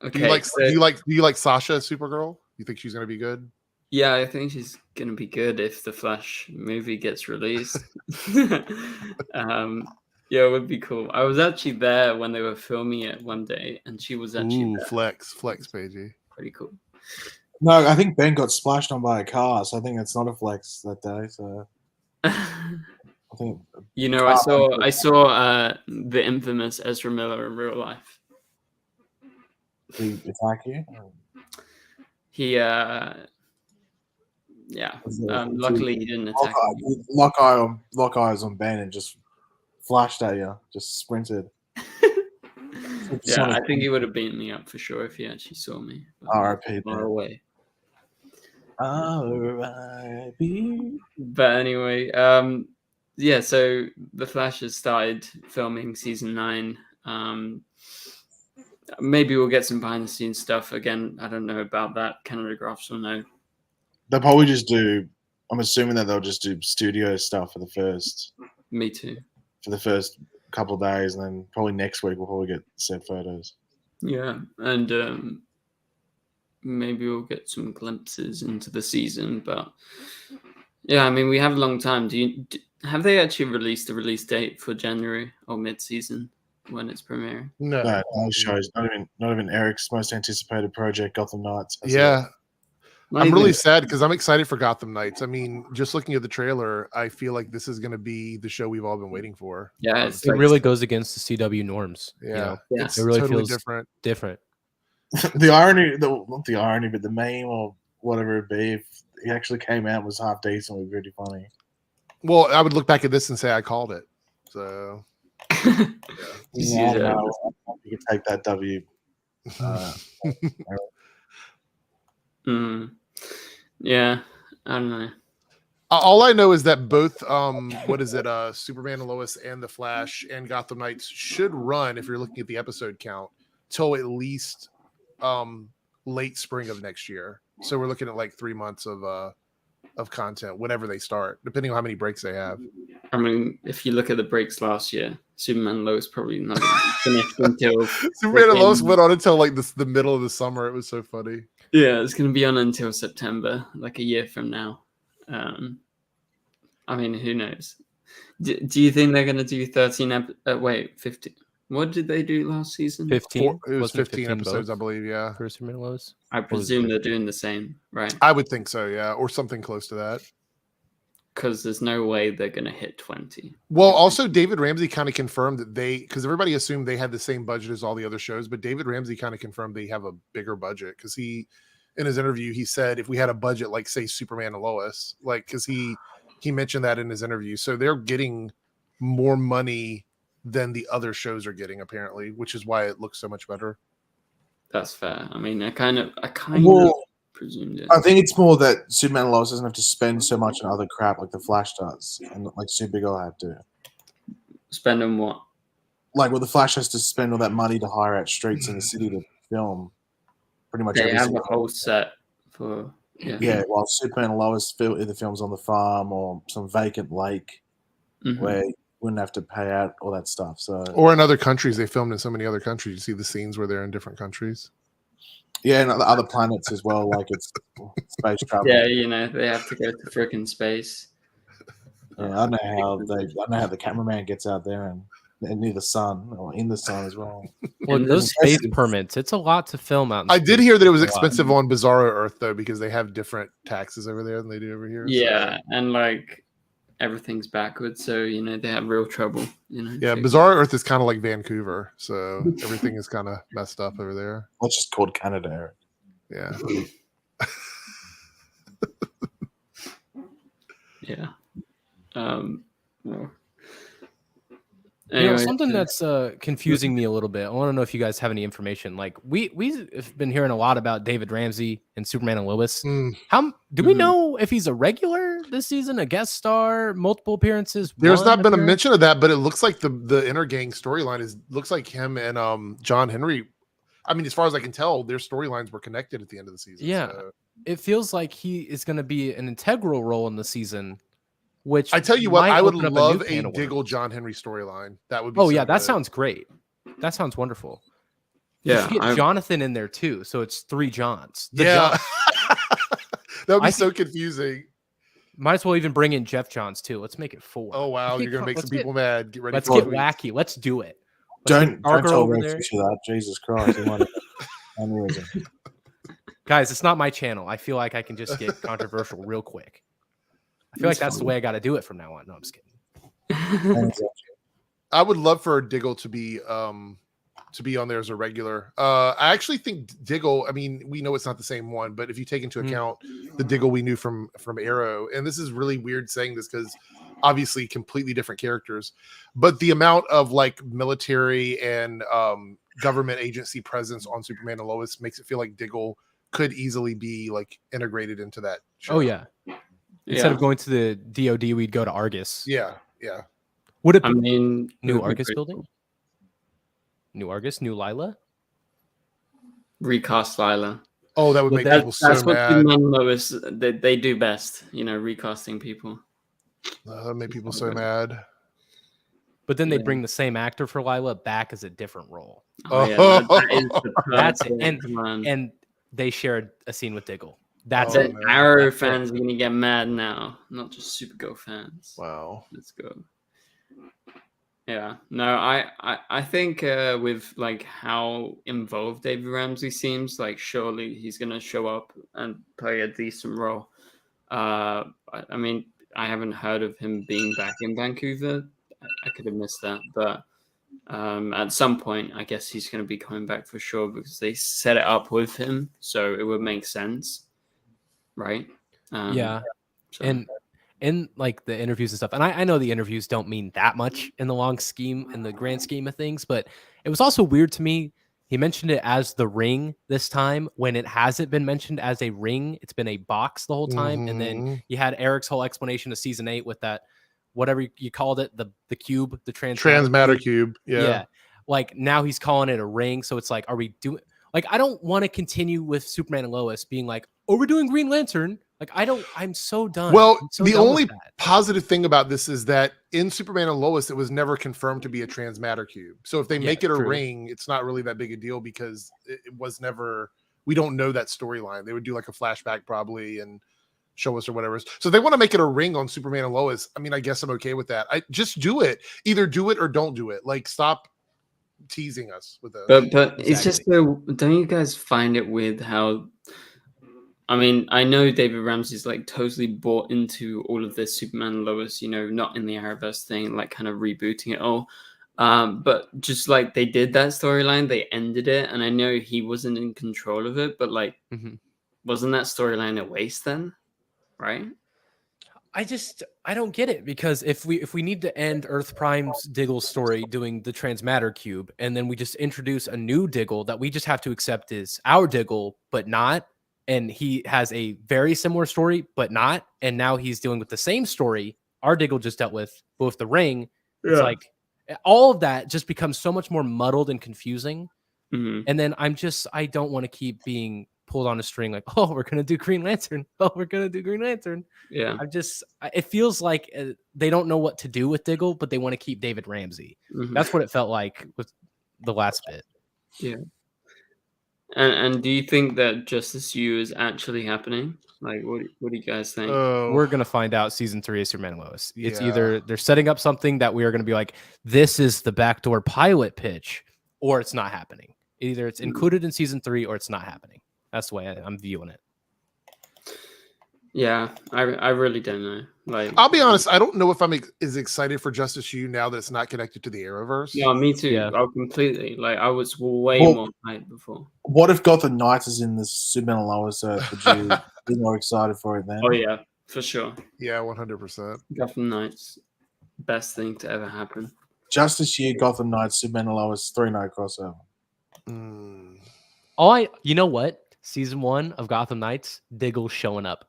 Do you like Sasha Supergirl? You think she's gonna be good? Yeah, I think she's gonna be good if the Flash movie gets released. Yeah, it would be cool. I was actually there when they were filming it one day, and she was actually there. flex, Paigey. Pretty cool. No, I think Ben got splashed on by a car, so I think it's not a flex that day. So I think I saw the infamous Ezra Miller in real life. Did he attack you? He luckily he didn't attack me. Lock eyes on Ben and just flashed at you, just sprinted. Yeah, I think he would have beaten me up for sure if he actually saw me. R.I.P. Far away. R.I.P. But anyway, so The Flash has started filming season 9. Maybe we'll get some behind the scenes stuff again. I don't know about that. Canada Graphs will know. They'll probably just do. I'm assuming that they'll just do studio stuff for the first. Me too. For the first couple of days, and then probably next week we'll probably get set photos. Yeah, and maybe we'll get some glimpses into the season. But yeah, I mean, we have a long time. Have they actually released the release date for January or mid-season when it's premiering? No, shows. Not even Eric's most anticipated project, Gotham Knights. Yeah. I'm really sad because I'm excited for Gotham Knights. I mean, just looking at the trailer, I feel like this is going to be the show we've all been waiting for. Yeah, it really goes against the CW norms. Yeah, it really totally feels different. The irony, not the irony, but the meme or whatever it be, if he actually came out and was half decent, would be pretty funny. Well, I would look back at this and say I called it. So you can take that W. Yeah, I don't know. All I know is that both, Superman and Lois and The Flash and Gotham Knights should run, if you're looking at the episode count, till at least late spring of next year. So we're looking at like 3 months of content whenever they start, depending on how many breaks they have. I mean, if you look at the breaks last year, Superman and Lois probably not finished until Superman and Lois went on until like the middle of the summer. It was so funny. Yeah, it's going to be on until September, like a year from now. I mean, who knows? Do you think they're going to do 15? What did they do last season? 15. It was 15 episodes, I believe. Yeah. For Superman and Lois. I presume they're doing the same, right? I would think so, yeah, or something close to that. because there's no way they're going to hit 20. Well, also David Ramsey kind of confirmed that because everybody assumed they had the same budget as all the other shows, but David Ramsey kind of confirmed they have a bigger budget because in his interview, he said if we had a budget like say Superman and Lois, like because he mentioned that in his interview, so they're getting more money than the other shows are getting apparently, which is why it looks so much better. That's fair. I mean, I kind of presumed it. I think it's more that Superman and Lois doesn't have to spend so much on other crap like the Flash does, and like Supergirl had to. Spend on what? Like, well, the Flash has to spend all that money to hire out streets in the city to film. Pretty much. They have a whole set for. Yeah. While Superman and Lois either films on the farm or some vacant lake where you wouldn't have to pay out all that stuff. So. Or in other countries, they filmed in so many other countries. You see the scenes where they're in different countries. Yeah, and other planets as well, like it's space travel. Yeah, they have to go to freaking space. Yeah, I don't know how the cameraman gets out there and near the sun or in the sun as well. Well, those space permits, it's a lot to film out. I did hear that it was expensive on Bizarro Earth though, because they have different taxes over there than they do over here. Yeah, so. And like everything's backwards, so they have real trouble. Yeah, Bizarro Earth is kind of like Vancouver, so everything is kind of messed up over there. Well, it's just called Canada, Eric. Yeah. Yeah. Well. Anyway, something that's confusing me a little bit. I want to know if you guys have any information. Like we've been hearing a lot about David Ramsey and Superman and Lois. How do we know if he's a regular this season, a guest star, multiple appearances? There's not been a mention of that, but it looks like the Inner Gang storyline looks like him and John Henry. I mean, as far as I can tell, their storylines were connected at the end of the season. Yeah, so. It feels like he is going to be an integral role in the season. Which I tell you what, I would love a Diggle John Henry storyline. That would be. Oh yeah, that sounds great. That sounds wonderful. Yeah, you get Jonathan in there too, so it's 3 Johns. That would be so confusing. Might as well even bring in Jeff Johns too. Let's make it 4. Oh wow, you're gonna make some people mad. Get ready. Let's get wacky. Let's do it. Don't tell Rex that. Jesus Christ! Guys, it's not my channel. I feel like I can just get controversial real quick. I feel like that's the way I got to do it from now on. No, I'm just kidding. I would love for Diggle to be on there as a regular. I actually think Diggle. I mean, we know it's not the same one, but if you take into account the Diggle we knew from Arrow, and this is really weird saying this because obviously completely different characters, but the amount of like military and government agency presence on Superman and Lois makes it feel like Diggle could easily be like integrated into that show. Oh yeah. Instead of going to the DOD, we'd go to Argus. Yeah. Would it be new Argus building? New Argus, new Lila? Recast Lila. Oh, that would make people so that's mad. What Lois, they do best, recasting people. That made people so mad. But then they bring the same actor for Lila back as a different role. Oh, yeah, that's it. And they shared a scene with Diggle. That's it. Arrow fans are gonna get mad now, not just Supergirl fans. Wow, let's go. Yeah, no, I think with like how involved David Ramsey seems, like surely he's gonna show up and play a decent role. I mean, I haven't heard of him being back in Vancouver. I could have missed that, but at some point, I guess he's gonna be coming back for sure because they set it up with him, so it would make sense. Right. So. And in like the interviews and stuff, and I know the interviews don't mean that much in the grand scheme of things, but it was also weird to me. He mentioned it as the ring this time when it hasn't been mentioned as a ring. It's been a box the whole time. And then you had Eric's whole explanation of season 8 with that, whatever you called it, the cube, the transmatter cube. Yeah. Like now he's calling it a ring. So it's like, are we doing like, I don't want to continue with Superman and Lois being like, oh, we're doing Green Lantern. Like, I'm so done. Well, the only positive thing about this is that in Superman and Lois, it was never confirmed to be a transmatter cube. So if they make it a ring, it's not really that big a deal because it was never, we don't know that storyline. They would do like a flashback probably and show us or whatever. So they want to make it a ring on Superman and Lois. I mean, I guess I'm okay with that. I just do it. Either do it or don't do it. Like, stop teasing us with that. But it's just so, don't you guys find it weird how I mean, I know David Ramsey's like totally bought into all of this Superman and Lois, you know, not in the Arrowverse thing, like kind of rebooting it all. But just like they did that storyline, they ended it, and I know he wasn't in control of it, but like, wasn't that storyline a waste then? Right? I don't get it, because if we need to end Earth Prime's Diggle story doing the transmatter cube, and then we just introduce a new Diggle that we just have to accept is our Diggle, but not, and he has a very similar story, but not, and now he's dealing with the same story our Diggle just dealt with the ring. It's like all of that just becomes so much more muddled and confusing. And then I don't want to keep being pulled on a string like, oh, we're gonna do Green Lantern. Oh, we're gonna do Green Lantern. Yeah. It feels like they don't know what to do with Diggle, but they want to keep David Ramsey. That's what it felt like with the last bit. Yeah. And do you think that Justice U is actually happening? Like, what do you guys think? We're gonna find out season 3 of Superman and Lois. It's either they're setting up something that we are gonna be like, this is the backdoor pilot pitch, or it's not happening. Either it's included in season 3 or it's not happening. That's the way I'm viewing it. Yeah, I really don't know. Like, I'll be honest, I don't know if I'm as excited for Justice U now that it's not connected to the Arrowverse. Yeah, me too. Yeah. I completely, like, I was way more hyped before. What if Gotham Knights is in the Superman and Lois? Would you be more excited for it then? Oh yeah, for sure. Yeah, 100%. Gotham Knights, best thing to ever happen. Justice U, Gotham Knights, Superman and Lois, 3-night crossover. You know what? Season 1 of Gotham Knights, Diggle's showing up.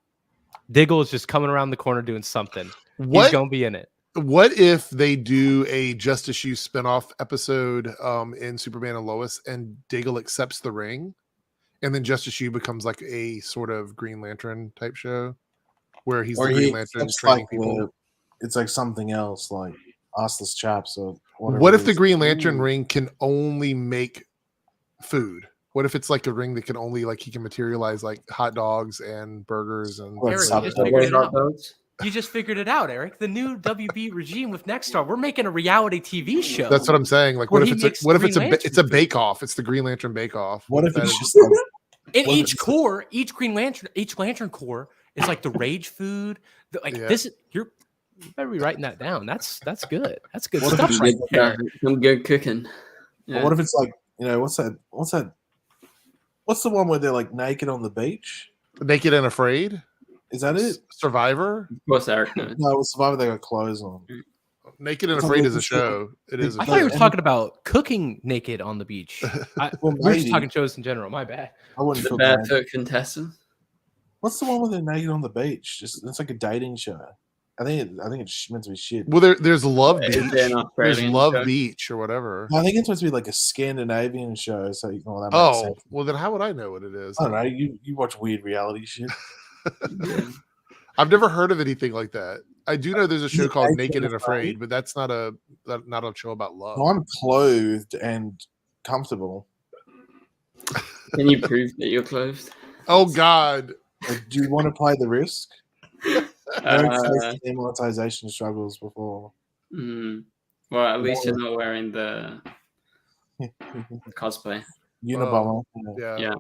Diggle is just coming around the corner doing something. He's gonna be in it. What if they do a Justice U spinoff episode in Superman and Lois, and Diggle accepts the ring, and then Justice U becomes like a sort of Green Lantern type show, where he's the Green Lantern training people. It's like something else, like Arseless Chaps or whatever. What if the Green Lantern ring can only make food? What if it's like a ring that can only, like, he can materialize like hot dogs and burgers and You just figured it out, Eric. The new WB regime with Nexstar. We're making a reality TV show. That's what I'm saying. Like, what if it's a bake off? It's the Green Lantern bake off. What if it's just like, in each core, each Lantern core is like the rage food. This is you better be writing that down. That's good. That's good stuff right there. Some good cooking. Yeah. What if it's like, you know, what's that? What's the one where they're like naked on the beach? Naked and Afraid? Is that it? Survivor? Of course, Eric knows. No, with Survivor they got clothes on. Naked and Afraid is a show. It is. I thought you were talking about cooking naked on the beach. We're just talking shows in general. My bad. I wouldn't The barefoot contestant. What's the one where they're naked on the beach? It's like a dating show. I think it's meant to be shit. Well, there's Love Beach. There's Love Beach or whatever. I think it's supposed to be like a Scandinavian show. So you can. Well, then how would I know what it is? I don't know. You watch weird reality shit. I've never heard of anything like that. I do know there's a show called Naked and Afraid, but that's not a show about love. Well, I'm clothed and comfortable. Can you prove that you're clothed? Oh God! Do you want to play the risk? Demonetization struggles before. Well, at least you're not wearing the cosplay. Unabomber. Yeah.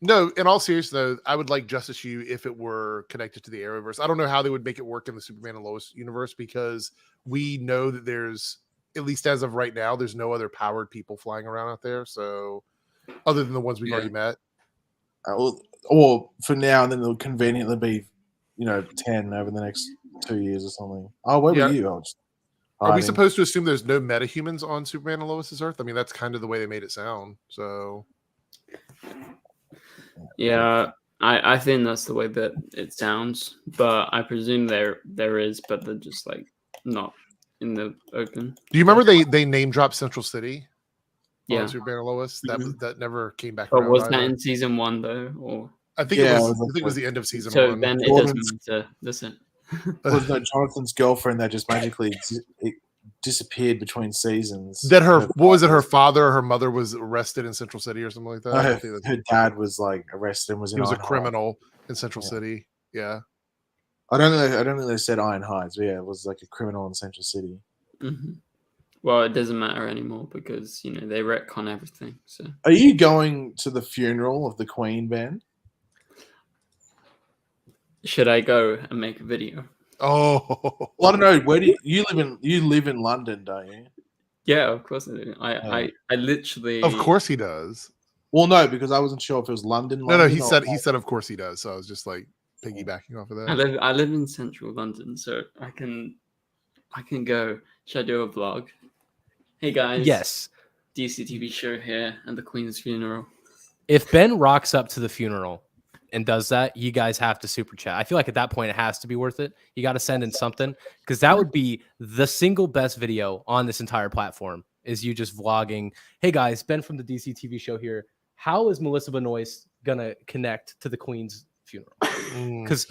No, in all seriousness, though, I would like Justice U if it were connected to the Arrowverse. I don't know how they would make it work in the Superman and Lois universe, because we know that there's, at least as of right now, there's no other powered people flying around out there. So, other than the ones we've already met. Or for now, and then they'll conveniently be, 10 over the next 2 years or something. Oh, where were you? Are we supposed to assume there's no metahumans on Superman and Lois's Earth? I mean, that's kind of the way they made it sound. So, yeah, I think that's the way that it sounds. But I presume there is, but they're just like not in the open. Do you remember they name dropped Central City? Yeah, on Superman and Lois. That never came back. But was that in season 1 though? Or I think it was the end of season 1. So then it doesn't matter. Listen. Was no Jonathan's girlfriend that just magically disappeared between seasons? That what was it? Her father or her mother was arrested in Central City or something like that. Her dad was like arrested and was in. He was a Iron criminal in Central City. Yeah. I don't think they said Iron Heights, but yeah, it was like a criminal in Central City. Mm-hmm. Well, it doesn't matter anymore because they retcon everything. So, are you going to the funeral of the Queen, Ben? Should I go and make a video? Oh, well, I don't know. Where do you live in? You live in London, don't you? Yeah, of course I do. I literally. of course he does. Well, no, because I wasn't sure if it was London. No, he said of course he does. So I was just like piggybacking off of that. I live in central London, so I can go. Should I do a vlog? Hey guys. Yes. DCTV show here and the Queen's funeral. If Ben rocks up to the funeral and does that, you guys have to super chat. I feel like at that point it has to be worth it. You got to send in something, because that would be the single best video on this entire platform, is you just vlogging. Hey guys, Ben from the DCTV show here. How is Melissa Benoist gonna connect to the Queen's funeral? Because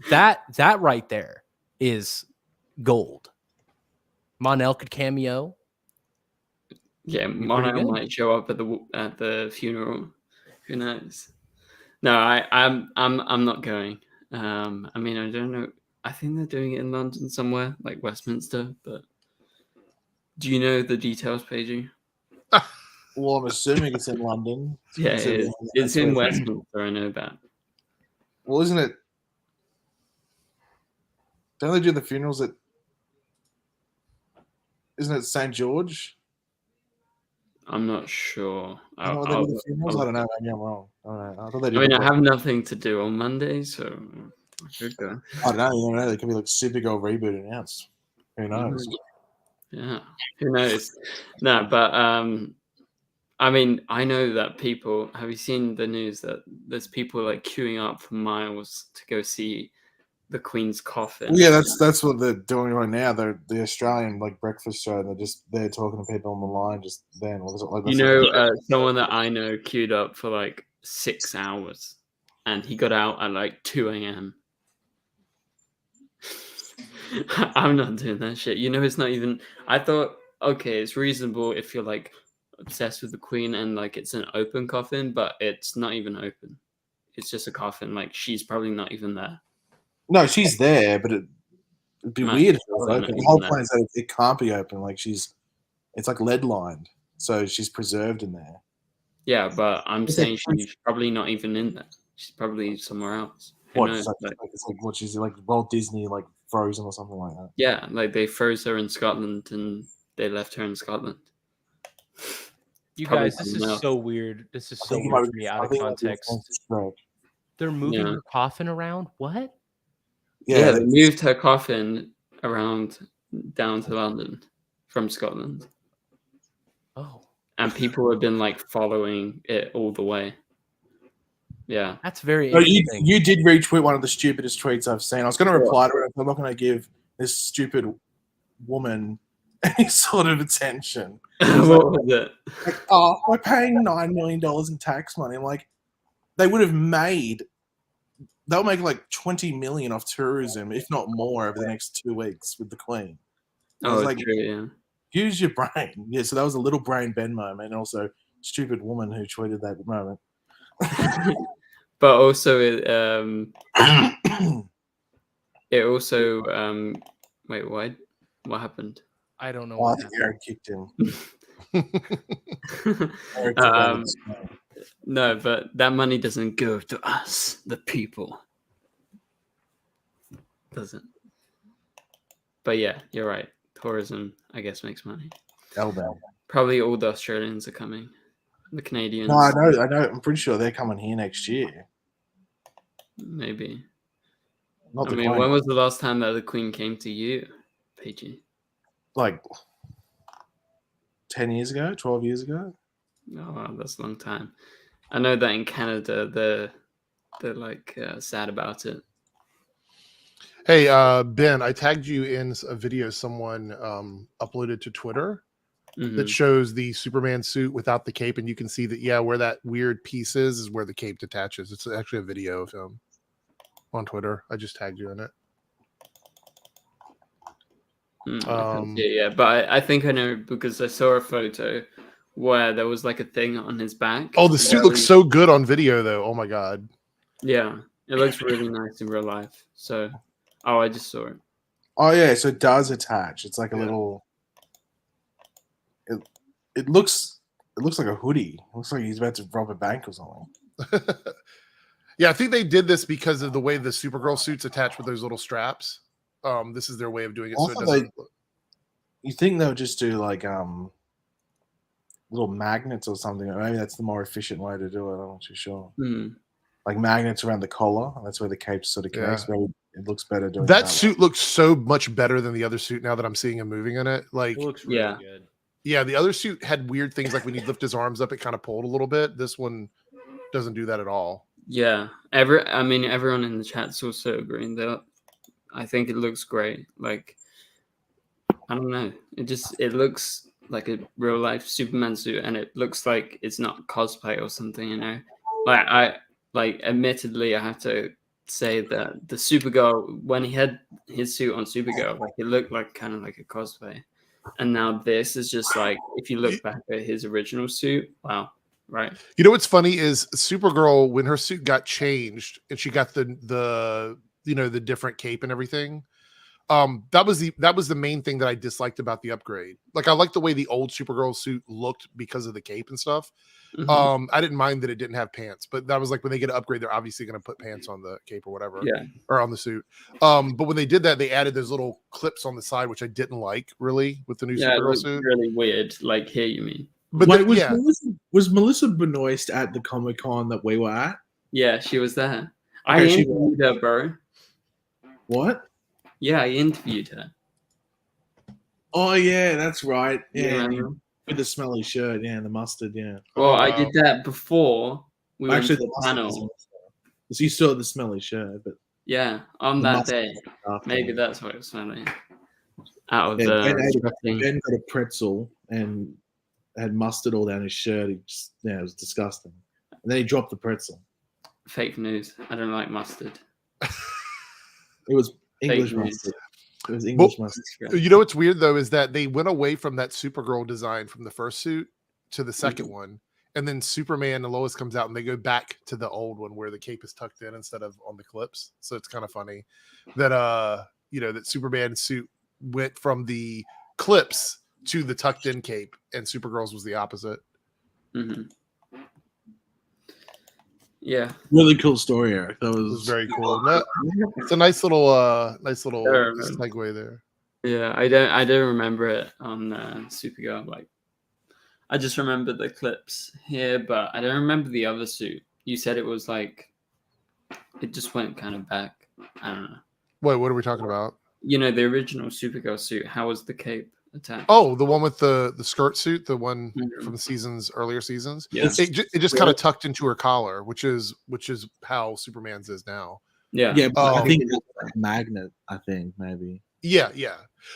that right there is gold. Monel could cameo. Yeah, Monel might show up at the funeral. Who knows? No, I'm not going. I mean, I don't know. I think they're doing it in London somewhere, like Westminster. But do you know the details, Paige? Well, I'm assuming it's in London. Yeah, it's in Westminster. I know that. Well, isn't it? Don't they do the funerals at? Isn't it St. George? I'm not sure. I don't know. Maybe I'm wrong. I thought they did. I mean, I have nothing to do on Monday, so I should go. I don't know. You never know. There could be like Supergirl reboot announced. Who knows? Yeah, who knows? No, but I mean, I know that people. Have you seen the news that there's people like queuing up for miles to go see the Queen's coffin? Well, yeah, that's what they're doing right now. They're the Australian like breakfast show. They're talking to people on the line just then. Someone that I know queued up for like 6 hours, and he got out at like 2 a.m. I'm not doing that shit. It's not even. I thought, okay, it's reasonable if you're like obsessed with the Queen and like it's an open coffin, but it's not even open. It's just a coffin. Like she's probably not even there. No, she's there, but it'd be weird if it was open. The whole point is that it can't be open. Like it's like lead lined, so she's preserved in there. Yeah, but I'm saying she's probably not even in there. She's probably somewhere else. It's like what she's like Walt Disney, like frozen or something like that. Yeah, like they froze her in Scotland and they left her in Scotland. You guys, this is so weird. This is so weird for me out of context. They're moving her coffin around? What? Yeah, they moved her coffin around down to London from Scotland. Oh. And people have been like following it all the way. Yeah. That's very interesting. You did retweet one of the stupidest tweets I've seen. I was going to reply to it. I'm not going to give this stupid woman any sort of attention. What was it? Like, oh, we're paying $9 million in tax money. I'm like, they'll make like 20 million off tourism, if not more, over the next 2 weeks with the Queen. Oh, like, true, yeah. Use your brain. Yeah, so that was a little brain Ben moment, and also stupid woman who tweeted that moment. But also it also wait, what happened? I don't know. I think Eric kicked him. No, but that money doesn't go to us, the people. Doesn't. But yeah, you're right. Tourism, I guess, makes money. Probably all the Australians are coming. The Canadians. No, I know. I'm pretty sure they're coming here next year. Maybe. Not I mean, when was the last time that the Queen came to you, PG? Like 10 years ago, 12 years ago. Oh, wow, that's a long time. I know that in Canada, they're like sad about it. Hey, Ben, I tagged you in a video someone uploaded to Twitter that shows the Superman suit without the cape, and you can see that, yeah, where that weird piece is where the cape detaches. It's actually a video of him on Twitter. I just tagged you in it. Yeah, but I think I know because I saw a photo where there was like a thing on his back. Oh, the suit looks so good on video, though. Oh my god. Yeah, it looks really nice in real life. So, I just saw it. Oh yeah, so it does attach. It's like a little. It looks like a hoodie. It looks like he's about to rob a bank or something. Yeah, I think they did this because of the way the Supergirl suits attach with those little straps. This is their way of doing it. So it doesn't. You think they'll just do like little magnets or something? Or maybe that's the more efficient way to do it. I'm not too sure. Like magnets around the collar, and that's where the cape sort of case. Maybe it looks better doing that. Suit looks so much better than the other suit now that I'm seeing him moving in it. Like, it looks really good. Yeah, the other suit had weird things like when you lift his arms up, it kind of pulled a little bit. This one doesn't do that at all. Yeah, everyone in the chat's also agreeing that I think it looks great. Like, I don't know, it looks like a real life Superman suit, and it looks like it's not cosplay or something. You know, admittedly, I have to say that the Supergirl, when he had his suit on Supergirl, like it looked like kind of like a cosplay, and now this is just like if you look back at his original suit, wow. Right. You know what's funny is Supergirl, when her suit got changed and she got the different cape and everything. That was the main thing that I disliked about the upgrade. Like I liked the way the old Supergirl suit looked because of the cape and stuff. I didn't mind that it didn't have pants, but that was like when they get an upgrade, they're obviously going to put pants on the cape or whatever, or on the suit. But when they did that, they added those little clips on the side, which I didn't like really with the new Supergirl suit. Really weird. Like here, you mean? But wait, was Melissa Benoist at the Comic-Con that we were at? Yeah, she was there. I interviewed her, bro. What? Yeah, I interviewed her. Oh yeah, that's right. Yeah, with the smelly shirt, and the mustard, yeah. Well, I did that before we went to the panel. So you saw the smelly shirt, but yeah, on that day, maybe that's why it was smelly. Out of Ben got a pretzel and had mustard all down his shirt. It was disgusting. And then he dropped the pretzel. Fake news. I don't like mustard. It was English mustard. It was English mustard. You know what's weird though is that they went away from that Supergirl design from the first suit to the second one, and then Superman and Lois comes out and they go back to the old one where the cape is tucked in instead of on the clips. So it's kind of funny that that Superman suit went from the clips to the tucked in cape, and Supergirl's was the opposite. Yeah, really cool story, Eric. That was very cool. No, it's a nice little segue there. Yeah, I don't remember it on Supergirl. Like, I just remember the clips here, but I don't remember the other suit. You said it was like it just went kind of back. I don't know. Wait, what are we talking about? You know, the original Supergirl suit. How was the cape attached? Oh, the one with the skirt suit, the one from earlier seasons. Yeah, it just kind of tucked into her collar, which is how Superman's is now. Yeah, I think it's like magnet. I think maybe. Yeah.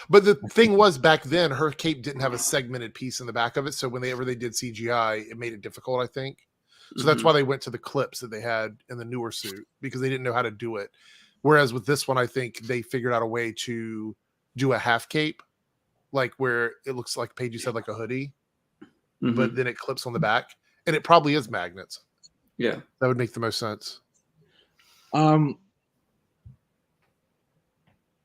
But the thing was, back then her cape didn't have a segmented piece in the back of it, so whenever they did CGI, it made it difficult, I think. So that's why they went to the clips that they had in the newer suit, because they didn't know how to do it. Whereas with this one, I think they figured out a way to do a half cape, like where it looks like Paige, you said, like a hoodie, but then it clips on the back, and it probably is magnets. Yeah, that would make the most sense.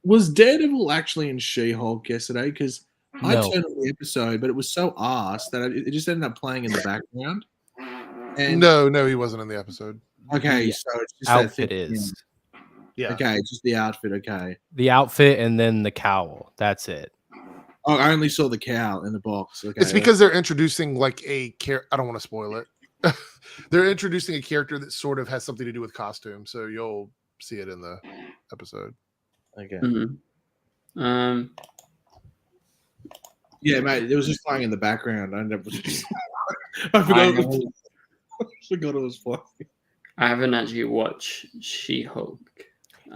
Was Daredevil actually in She-Hulk yesterday? Because I turned on the episode, but it was so arse that it just ended up playing in the background. And no, he wasn't in the episode. Okay, so it's just outfit is. Yeah. Okay, just the outfit. Okay. The outfit and then the cowl. That's it. Oh, I only saw the cowl in the box. Okay. It's because they're introducing like I don't want to spoil it. They're introducing a character that sort of has something to do with costume, so you'll see it in the episode. Okay. Yeah, mate. It was just playing in the background. I forgot it was playing. I haven't actually watched She-Hulk.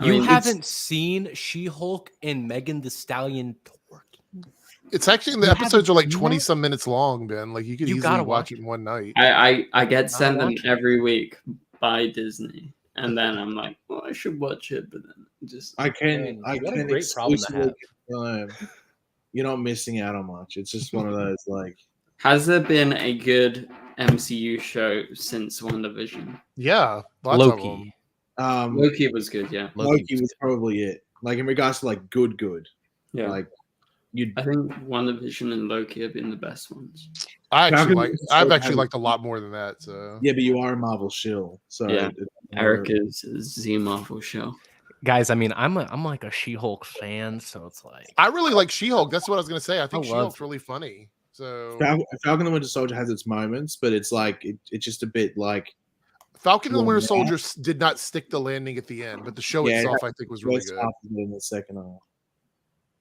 You haven't seen She-Hulk and Megan Thee Stallion twerking? It's actually, the episodes are like 20 some minutes long, Ben. Like you could easily watch it in one night. I get sent them every week by Disney, and then I'm like, well, I should watch it, but then just I can great problem to have. You're not missing out on much. It's just one of those like. Has there been a good MCU show since WandaVision? Yeah, lots Loki. of them. Loki was good. Yeah, Loki was probably it. Like in regards to like good. Yeah, like I think WandaVision and Loki have been the best ones. I've actually liked a lot more than that. So yeah, but you are a Marvel shill, so yeah. Eric is Z Marvel show. Guys, I mean, I'm like a She-Hulk fan, so it's like I really like She-Hulk. That's what I was gonna say. I think love She-Hulk's really funny. So Falcon and the Winter Soldier has its moments, but it's like it's just a bit like Falcon and the Winter Soldier did not stick the landing at the end, but the show itself I think was really good. In the second half.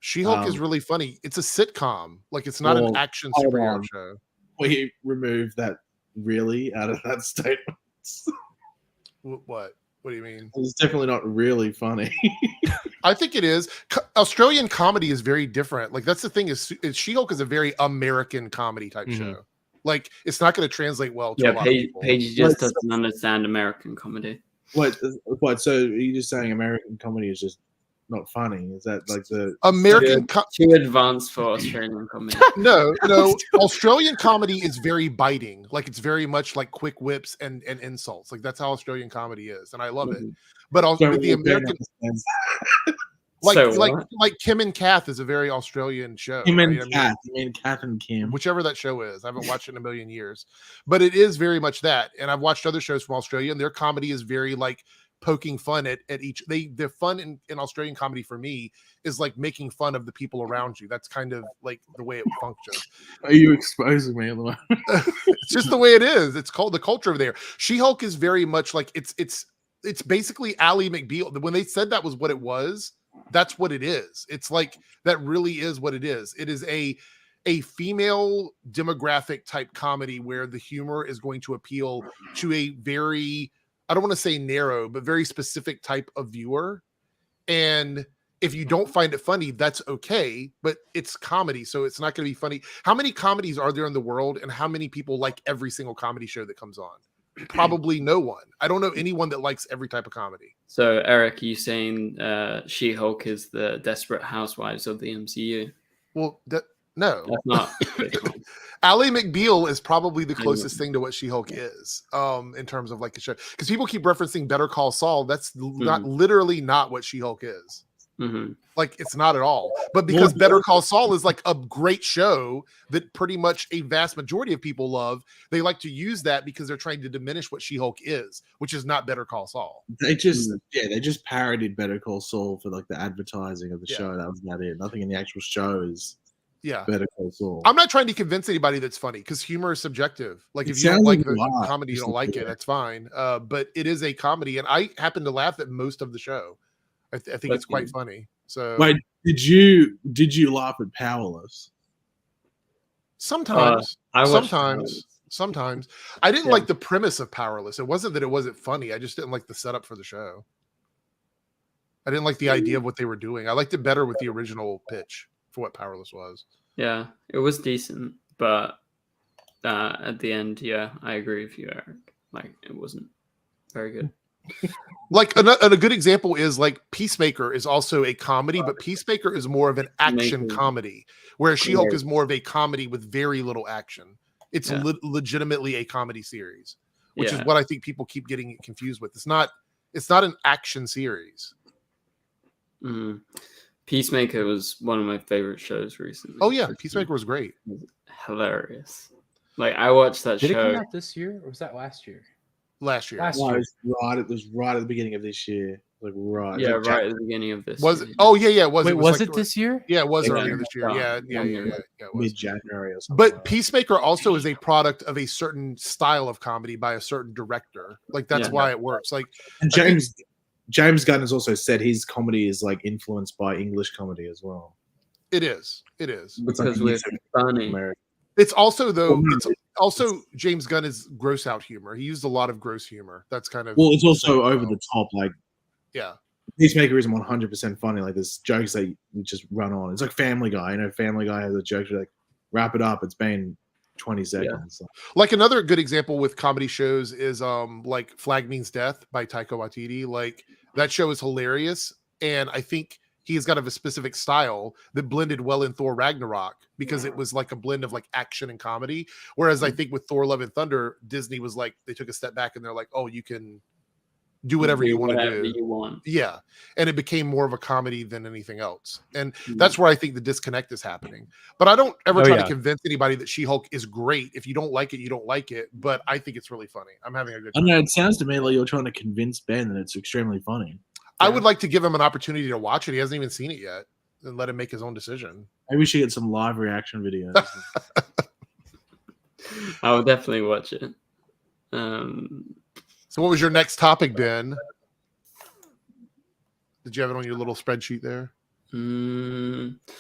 She-Hulk is really funny. It's a sitcom. Like it's not an action superhero show. We remove that really out of that statement. What? What do you mean? It's definitely not really funny. I think it is. Australian comedy is very different. Like that's the thing is She-Hulk is a very American comedy type show. Like it's not going to translate well to a lot of people. Paige just doesn't understand American comedy. What? So are you just saying American comedy is just not funny? Is that like the American too advanced for Australian comedy? No. Australian comedy is very biting. Like it's very much like quick whips and insults. Like that's how Australian comedy is, and I love it. But the American, like Kim and Kath is a very Australian show. Kim and Kath, you mean Kath and Kim, whichever that show is. I haven't watched it in a million years, but it is very much that. And I've watched other shows from Australia, and their comedy is very like poking fun at each. The fun in Australian comedy for me is like making fun of the people around you. That's kind of like the way it functions. Are you exposing me at the moment? It's just the way it is. It's called the culture over there. She-Hulk is very much like it's basically Ally McBeal. When they said that was what it was, that's what it is. It's like that really is what it is. It is a female demographic type comedy where the humor is going to appeal to a very, I don't want to say narrow, but very specific type of viewer. And if you don't find it funny, that's okay, but it's comedy, so it's not going to be funny. How many comedies are there in the world, and how many people like every single comedy show that comes on? Probably no one. I don't know anyone that likes every type of comedy. So, Eric, you saying She-Hulk is the Desperate Housewives of the MCU? Well, no. That's not. Ally McBeal is probably the closest thing to what She-Hulk is in terms of like a show. Because people keep referencing Better Call Saul. That's literally not what She-Hulk is. Like it's not at all. But because Better Call Saul is like a great show that pretty much a vast majority of people love, they like to use that because they're trying to diminish what She-Hulk is, which is not Better Call Saul. They just parodied Better Call Saul for like the advertising of the show. That was not it. Nothing in the actual show is Better Call Saul. I'm not trying to convince anybody that's funny because humor is subjective. Like if you don't like the comedy, you don't like it. That's fine. But it is a comedy, and I happen to laugh at most of the show. I think it's quite funny. So wait, did you laugh at Powerless? Sometimes. Sometimes. I didn't like the premise of Powerless. It wasn't that it wasn't funny. I just didn't like the setup for the show. I didn't like the idea of what they were doing. I liked it better with the original pitch for what Powerless was. Yeah, it was decent, but at the end, I agree with you, Eric. Like it wasn't very good. Like a good example is like Peacemaker is also a comedy, but Peacemaker is more of an action comedy, whereas She-Hulk is more of a comedy with very little action. It's legitimately a comedy series, which is what I think people keep getting confused with. It's not an action series. Peacemaker was one of my favorite shows recently. Oh yeah, Peacemaker was great. It was hilarious. Like I watched that show. Did it come out this year or was that last year? Last year. It was right at the beginning of this year. Like right. Yeah, right at the beginning of this. Was it? Oh yeah. It was. Wait, was it this year? Yeah, it was earlier this year. Yeah. Mid-January or something. But Peacemaker also is a product of a certain style of comedy by a certain director. Like that's why it works. Like and James Gunn has also said his comedy is like influenced by English comedy as well. It is. Because we're funny. It's also also James Gunn is gross out humor. He used a lot of gross humor. That's kind of it's also over the top. Like Peacemaker isn't 100% funny. Like there's jokes that you just run on. It's like Family Guy. You know, Family Guy has a joke like wrap it up. It's been 20 seconds. Yeah. Like another good example with comedy shows is like Flag Means Death by Taika Waititi. Like that show is hilarious, and I think he's got a specific style that blended well in Thor Ragnarok because it was like a blend of like action and comedy. Whereas I think with Thor Love and Thunder, Disney was like, they took a step back and they're like, oh, you can do whatever you want to whatever do. you want. Yeah. And it became more of a comedy than anything else. And that's where I think the disconnect is happening. But I don't ever try to convince anybody that She-Hulk is great. If you don't like it, you don't like it. But I think it's really funny. I'm having a good time. I know, it sounds to me like you're trying to convince Ben that it's extremely funny. I would like to give him an opportunity to watch it. He hasn't even seen it yet. And let him make his own decision. Maybe we should get some live reaction videos. I will definitely watch it. So what was your next topic, Ben? Did you have it on your little spreadsheet there?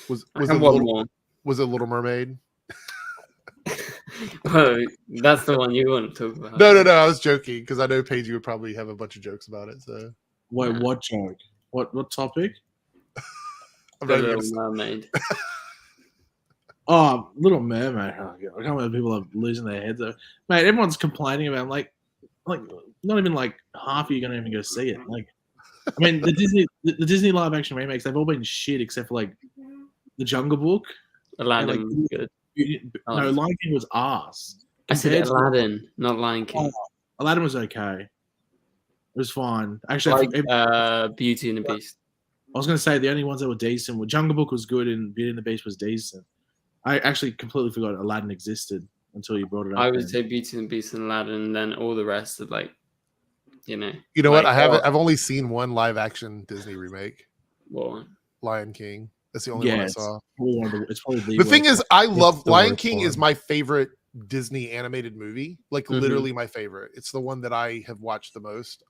Was it Little Mermaid? Oh, that's the one you want to talk about. No. I was joking because I know Paige, you would probably have a bunch of jokes about it. So wait, what joke? What topic? The Little Mermaid. Oh, Little Mermaid. Oh, God. I can't believe people are losing their heads. Mate, everyone's complaining about like not even like half of you are gonna even go see it. Like, I mean, the Disney live action remakes, they've all been shit except for like the Jungle Book. Aladdin was good. No, Lion King was arse. I said Aladdin, not Lion King. Aladdin was okay. It was fine. Actually, Beauty and the Beast. I was going to say the only ones that were decent were Jungle Book was good and Beauty and the Beast was decent. I actually completely forgot Aladdin existed until you brought it up. I would say Beauty and the Beast and Aladdin, and then all the rest of like, you know. You know what? I've only seen one live action Disney remake. What? Lion King. That's the only one I saw. It's probably the thing is, I love Lion King. Is my favorite Disney animated movie. Like literally my favorite. It's the one that I have watched the most.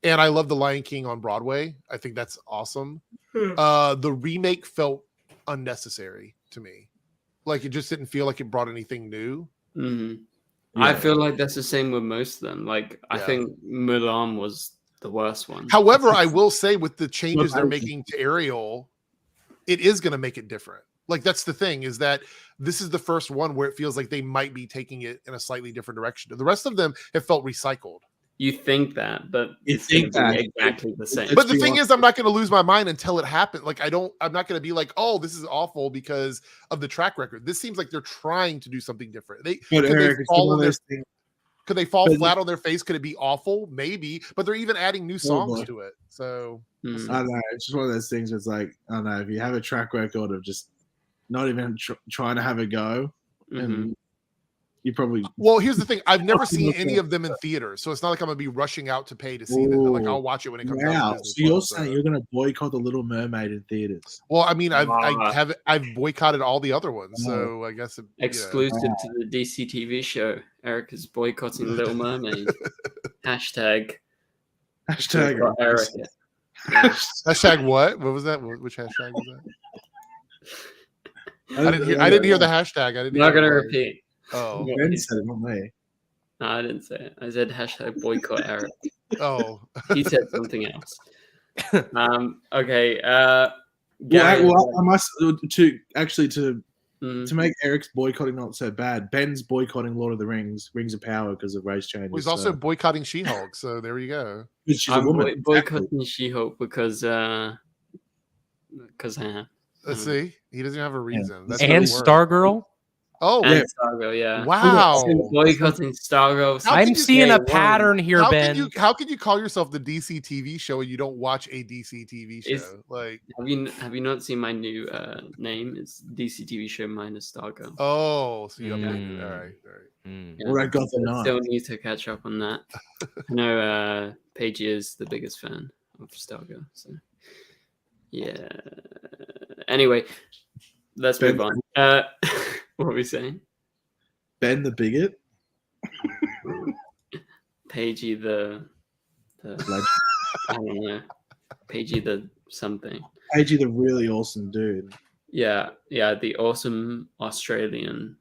And I love the Lion King on Broadway. I think that's awesome. The remake felt unnecessary to me. Like it just didn't feel like it brought anything new. Yeah. I feel like that's the same with most of them. Like I think Mulan was the worst one. However, I will say with the changes they're making to Ariel, it is going to make it different. Like that's the thing, is that this is the first one where it feels like they might be taking it in a slightly different direction. The rest of them have felt recycled. You think that, but it's exactly the same. But the thing is, I'm not going to lose my mind until it happens. Like I'm not going to be like, oh, this is awful because of the track record. This seems like they're trying to do something different. Could they fall flat on their face? Could it be awful? Maybe, but they're even adding new songs to it. So I don't know. It's just one of those things where it's like, I don't know, if you have a track record of just not even trying to have a go, and you probably. Well, here's the thing. I've never seen any of them in theaters, so it's not like I'm gonna be rushing out to pay to see them. Like I'll watch it when it comes out. So you're saying you're gonna boycott the Little Mermaid in theaters? Well, I mean, I've boycotted all the other ones, so I guess exclusive to the DCTV show. Eric is boycotting Little Mermaid. Hashtag Eric. Hashtag what? What was that? Which hashtag was that? I didn't hear the hashtag. I'm not gonna repeat. Oh, Ben said it, not me. No, I didn't say it. I said hashtag boycott Eric. Oh, he said something else. Okay. I must to make Eric's boycotting not so bad. Ben's boycotting Lord of the Rings of Power because of race changes. Well, he's also boycotting She-Hulk. So there you go. I'm boycotting She-Hulk because I am. Let's see. He doesn't have a reason. That's and Stargirl. Oh, and Stargirl, yeah. Wow. Boycotting Stargirl. I'm seeing a pattern here, Ben. How can you call yourself the DC show and you don't watch a DC show? Like, have you not seen my new name? It's DCTVshow minus Stargirl. Oh, so you updated. All right. Yeah, well, I got the still need to catch up on that. I know Paige is the biggest fan of Stargirl, so yeah. Anyway, let's move on. What were we saying? Ben the bigot? Paigey the I don't know. Paigey the something. Paigey the really awesome dude. Yeah, the awesome Australian.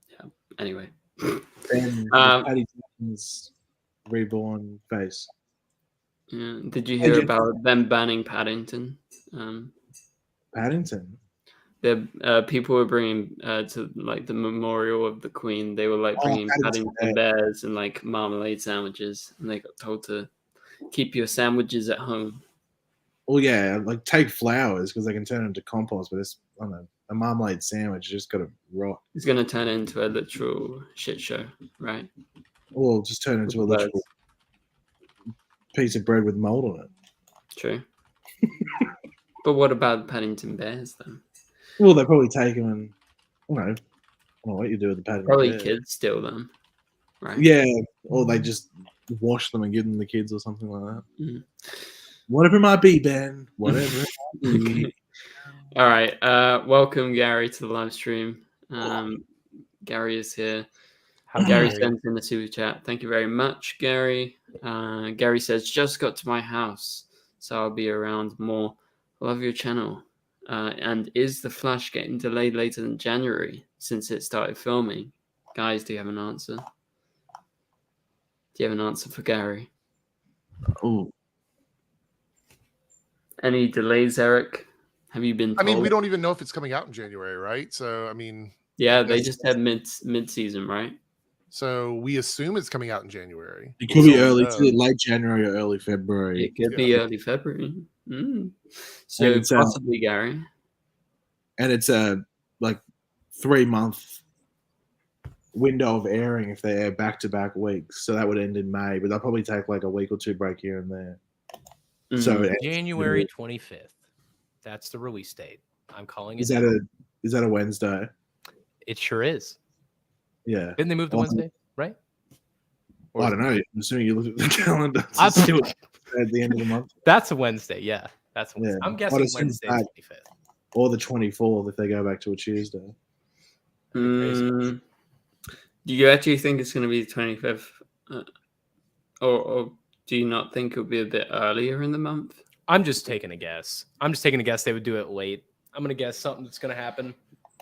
Yeah. Anyway. Ben Patty Jenkins reborn face. Yeah. Did you hear about them banning Paddington? Paddington? The people were bringing to like the memorial of the Queen. They were like bringing Paddington bears and like marmalade sandwiches, and they got told to keep your sandwiches at home. Well, yeah, like take flowers because they can turn into compost, but it's I don't know, a marmalade sandwich just got to rot. It's gonna turn into a literal shit show, right? Well, just turn into a literal piece of bread with mold on it. True. But what about Paddington Bears then? Well, they probably take them and I don't know what you do with the Paddington Probably Bears. kids steal them, right? Yeah, or they just wash them and give them to the kids or something like that. Mm. Whatever it might be, Ben. Whatever it might be. All right. Welcome, Gary, to the live stream. Gary is here. Gary sent in the super chat. Thank you very much, Gary. Gary says, just got to my house, so I'll be around more. Love your channel. And is the Flash getting delayed later than January since it started filming? Guys, do you have an answer? Do you have an answer for Gary? Oh, Any delays, Eric? Have you been told? I mean, we don't even know if it's coming out in January, right? So, I mean... Yeah, they just had mid-season, right? So we assume it's coming out in January. it could be early, late January or early February. It could be early February. So it's, possibly, Gary. And it's a 3-month window of airing if they air back-to-back weeks. So that would end in May, but they'll probably take like a week or two break here and there. So January 25th. That's the release date. I'm calling it. Is that a Wednesday? It sure is. Yeah. Didn't they move to Wednesday, right? Well, I don't know. I'm assuming you look at the calendar. I'll do it at the end of the month. That's a Wednesday. Yeah, that's a Wednesday. Yeah. I'm guessing Wednesday 25th. Or the 24th if they go back to a Tuesday. Do you actually think it's going to be the 25th? Or do you not think it'll be a bit earlier in the month? I'm just taking a guess. They would do it late. I'm going to guess something that's going to happen.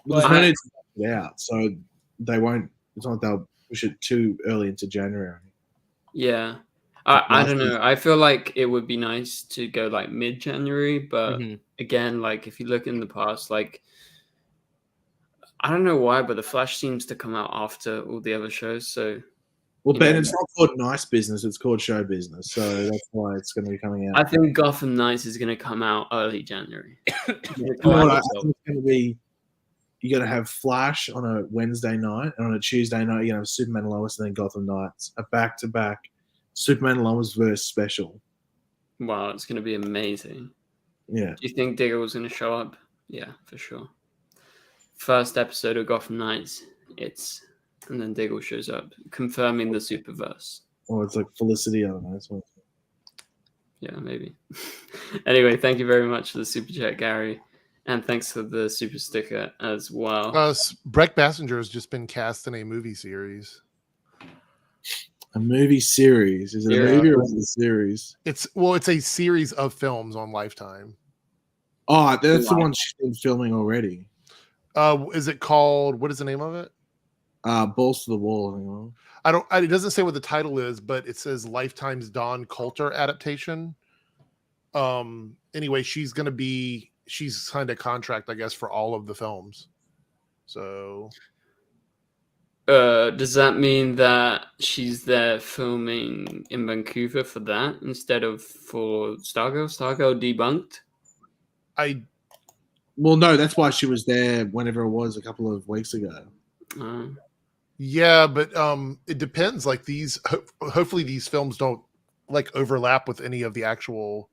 But there's no need to put it out, so they won't. It's not like they'll push it too early into January. Yeah. I don't know. I feel like it would be nice to go like mid-January, but again, like if you look in the past, like I don't know why, but the Flash seems to come out after all the other shows. So, well, Ben, it's not called Nice Business; it's called Show Business. So that's why it's going to be coming out. I think Gotham Knights is going to come out early January. I think it's going to be. You're going to have Flash on a Wednesday night, and on a Tuesday night, you're going to have Superman and Lois and then Gotham Knights. A back-to-back Superman and Lois verse special. Wow, it's going to be amazing. Yeah. Do you think Diggle was going to show up? Yeah, for sure. First episode of Gotham Knights, and then Diggle shows up, confirming the Superverse. Or it's like Felicity, I don't know. Yeah, maybe. Anyway, thank you very much for the super chat, Gary. And thanks for the super sticker as well. Breck Bassinger has just been cast in a movie series. A movie series? Is it a movie or is it a series? It's a series of films on Lifetime. Oh, that's the one she's been filming already. Is it called? What is the name of it? Balls to the Wall. It doesn't say what the title is, but it says Lifetime's Don Coulter adaptation. Anyway, she's signed a contract, I guess, for all of the films. So, does that mean that she's there filming in Vancouver for that instead of for Stargirl? Stargirl debunked? Well, no, that's why she was there whenever it was a couple of weeks ago. Yeah, but it depends. Like hopefully these films don't like overlap with any of the actual.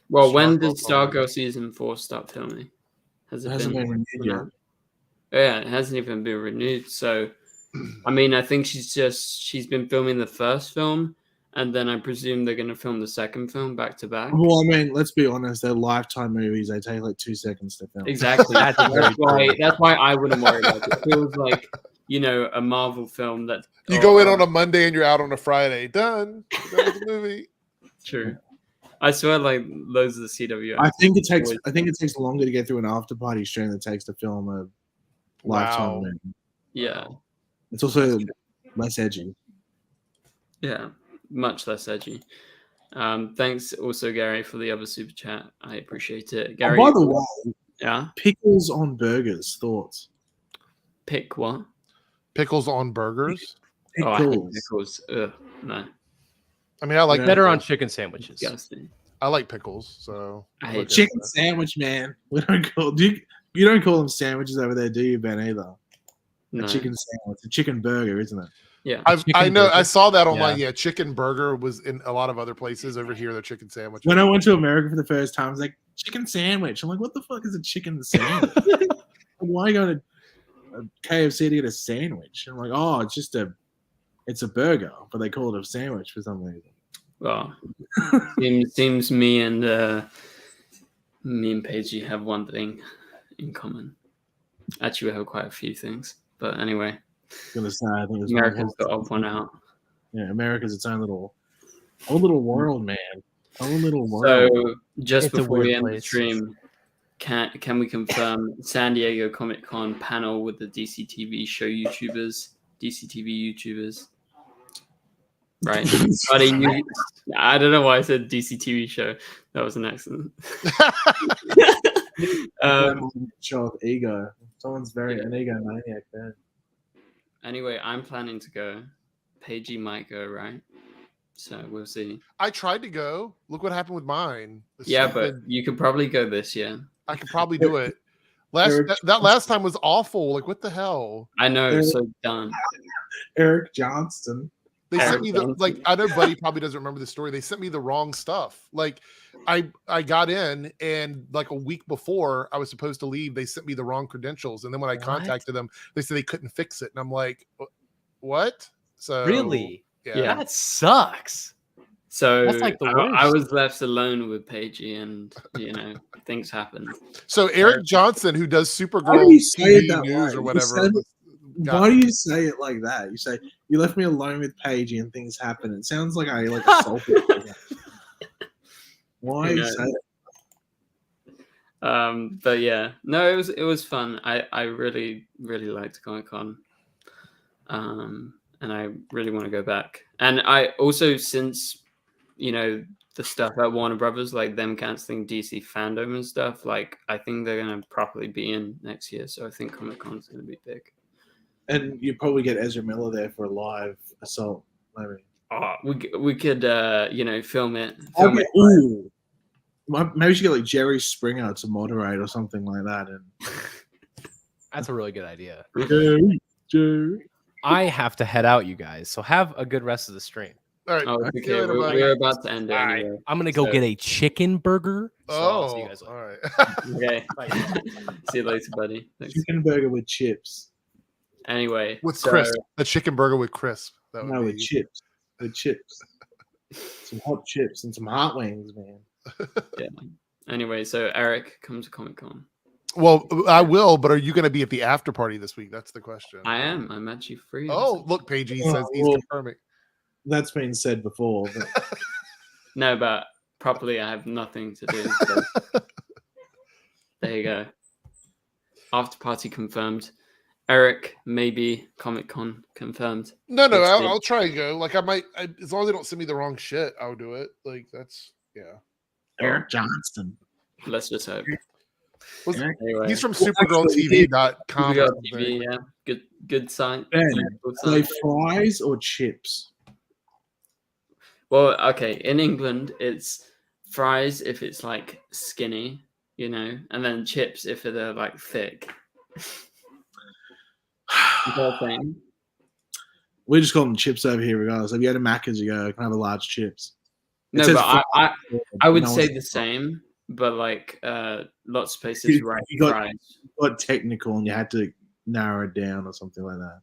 Well, when did Stargirl season 4 start filming? It hasn't been renewed yet. Yeah, it hasn't even been renewed. So, I mean, I think she's been filming the first film, and then I presume they're going to film the second film back to back. Well, I mean, let's be honest. They're Lifetime movies. They take like 2 seconds to film. Exactly. That's why I wouldn't worry about it. It feels like, a Marvel film that you go in on a Monday and you're out on a Friday. Done. That was the movie. True. I swear, like loads of the CW. I think it takes longer to get through an after party stream than it takes to film a Lifetime movie. Yeah. It's also less edgy. Yeah, much less edgy. Thanks also, Gary, for the other super chat. I appreciate it. Gary, by the way, yeah, pickles on burgers. Thoughts? Pick what? Pickles on burgers. Oh, I hate pickles. Ugh, no. I mean, I like better on chicken sandwiches. Disgusting. I like pickles, so I hate chicken sandwich, man. We don't call you don't call them sandwiches over there, do you, Ben? Either. No. A chicken sandwich, a chicken burger, isn't it? Yeah, I know. burger. I saw that online. Yeah, chicken burger was in a lot of other places. Over here, the chicken sandwich. When I went to America for the first time, I was like, chicken sandwich. I'm like, what the fuck is a chicken sandwich? Why go to a KFC to get a sandwich? I'm like, oh, it's a burger, but they call it a sandwich for some reason. Well, seems me and Paige have one thing in common. Actually, we have quite a few things, but anyway. I'm gonna say, I think America's got odd one out. Yeah, America's its own little world, man. Own little world. So just It's a before we weird end the place. stream, can we confirm San Diego Comic Con panel with the DCTV show YouTubers, DCTV YouTubers? Right, buddy. I don't know why I said DCTV show. That was an accident. Show of ego. Someone's an egomaniac there. Anyway, I'm planning to go. Paigey might go, right? So we'll see. I tried to go. Look what happened with mine. But you could probably go this year. I could probably do it. That last time was awful. Like, what the hell? I know, so done. Eric Johnston. They sent me I know Buddy probably doesn't remember the story. They sent me the wrong stuff. Like, I got in, and like a week before I was supposed to leave, they sent me the wrong credentials. And then when I contacted them, they said they couldn't fix it. And I'm like, what? So Really? Yeah. That sucks. So that's like the worst. I was left alone with Paigey, and things happened. So Eric Johnson, who does Supergirl Why do you say it that news way? or whatever. Why do you say it like that? You say you left me alone with Paigey and things happen. It sounds like I assaulted you. Why you say it? But yeah, no, it was fun. I really liked Comic Con, and I really want to go back. And I also, since the stuff at Warner Brothers, like them canceling DC fandom and stuff, like I think they're gonna properly be in next year. So I think Comic Con's gonna be big. And you probably get Ezra Miller there for a live assault, maybe. Oh, we could film it. Ooh. Maybe we should get like Jerry Springer to moderate or something like that. And that's a really good idea. Jerry. I have to head out, you guys. So have a good rest of the stream. All right. Okay. We're about to end it anyway. I'm gonna go get a chicken burger. So I'll see you guys later. All right. Okay. See you later, buddy. Thanks. Chicken burger with chips. Anyway, with crisp. A chicken burger with crisp. With chips. With chips. Some hot chips and some hot wings, man. Yeah. Anyway, so Eric, come to Comic Con. Well, I will, but are you going to be at the after party this week? That's the question. I am. I'm actually free. Oh, look, Paigey says he's confirming. That's been said before. But... No, but properly, I have nothing to do. So. There you go. After party confirmed. Eric, maybe Comic Con confirmed. No, I'll try and go. Like, I might, as long as they don't send me the wrong shit, I'll do it. Like, that's, yeah. Eric Johnston. Let's just hope. Anyway. He's from SupergirlTV.com. Supergirl TV, yeah. Good site. Ben, are they fries or chips? Well, okay. In England, it's fries if it's like skinny, and then chips if they're like thick. We just call them chips over here, regardless. If you go to Macca's, you go, can I have a large chips? No, but I would say the same, but like lots of places write fries. You got technical and you had to narrow it down or something like that.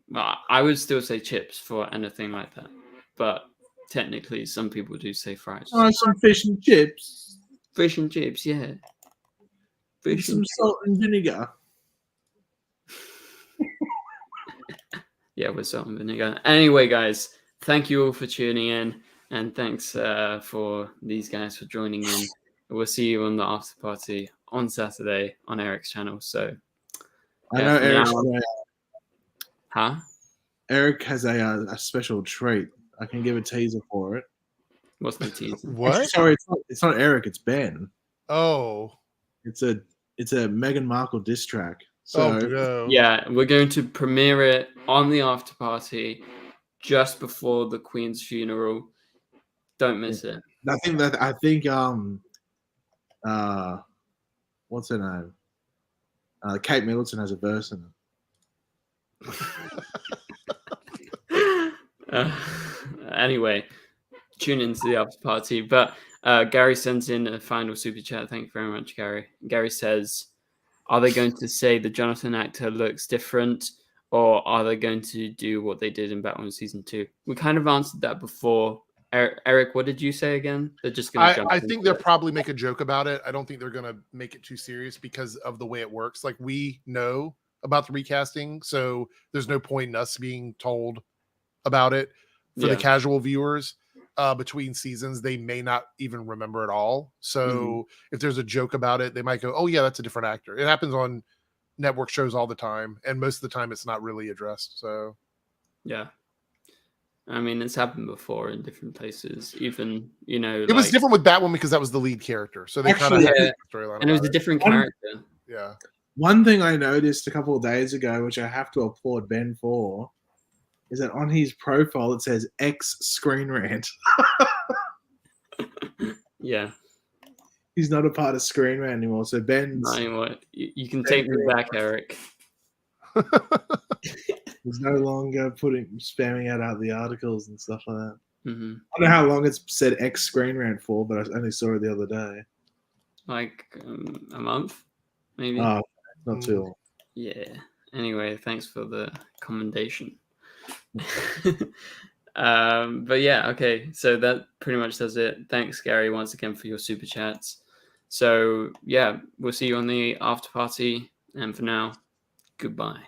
Well, I would still say chips for anything like that, but technically, some people do say fries. Oh, some fish and chips. Fish and chips, yeah. Fish and salt and vinegar. Yeah, with salt and vinegar. Anyway, guys, thank you all for tuning in, and thanks for these guys for joining in. We'll see you on the after party on Saturday on Eric's channel. So, I know Eric's Eric has a special trait. I can give a teaser for it. What's the teaser? What? Sorry, it's not Eric. It's Ben. Oh, it's a Meghan Markle diss track. So, no. Yeah, we're going to premiere it on the after party just before the Queen's funeral. Don't miss it. I think what's her name? Kate Middleton has a verse in it. Anyway, tune into the after party. But Gary sends in a final super chat. Thank you very much, Gary. Gary says, are they going to say the Jonathan actor looks different, or are they going to do what they did in Batman Season 2? We kind of answered that before. Eric, what did you say again? They're just going to jump I think they'll probably make a joke about it. I don't think they're going to make it too serious because of the way it works. Like, we know about the recasting, so there's no point in us being told about it. For the casual viewers, between seasons, they may not even remember it all. So if there's a joke about it, they might go, oh yeah, that's a different actor. It happens on network shows all the time, and most of the time it's not really addressed. So yeah, I mean, it's happened before in different places. Even, you know, it was different with Batwoman because that was the lead character, so they kind of had a storyline, and it was a different character. Yeah. One thing I noticed a couple of days ago, which I have to applaud Ben for, is that on his profile it says X Screen Rant. Yeah. He's not a part of Screen Rant anymore. So Ben's not anymore. You can take me back, Eric. He's no longer spamming out the articles and stuff like that. I don't know how long it's said X Screen Rant for, but I only saw it the other day. Like a month, maybe. Oh, not too long. Yeah. Anyway, thanks for the commendation. But yeah, okay. So that pretty much does it. Thanks, Gary, once again for your super chats. So yeah, we'll see you on the after party. And for now, goodbye.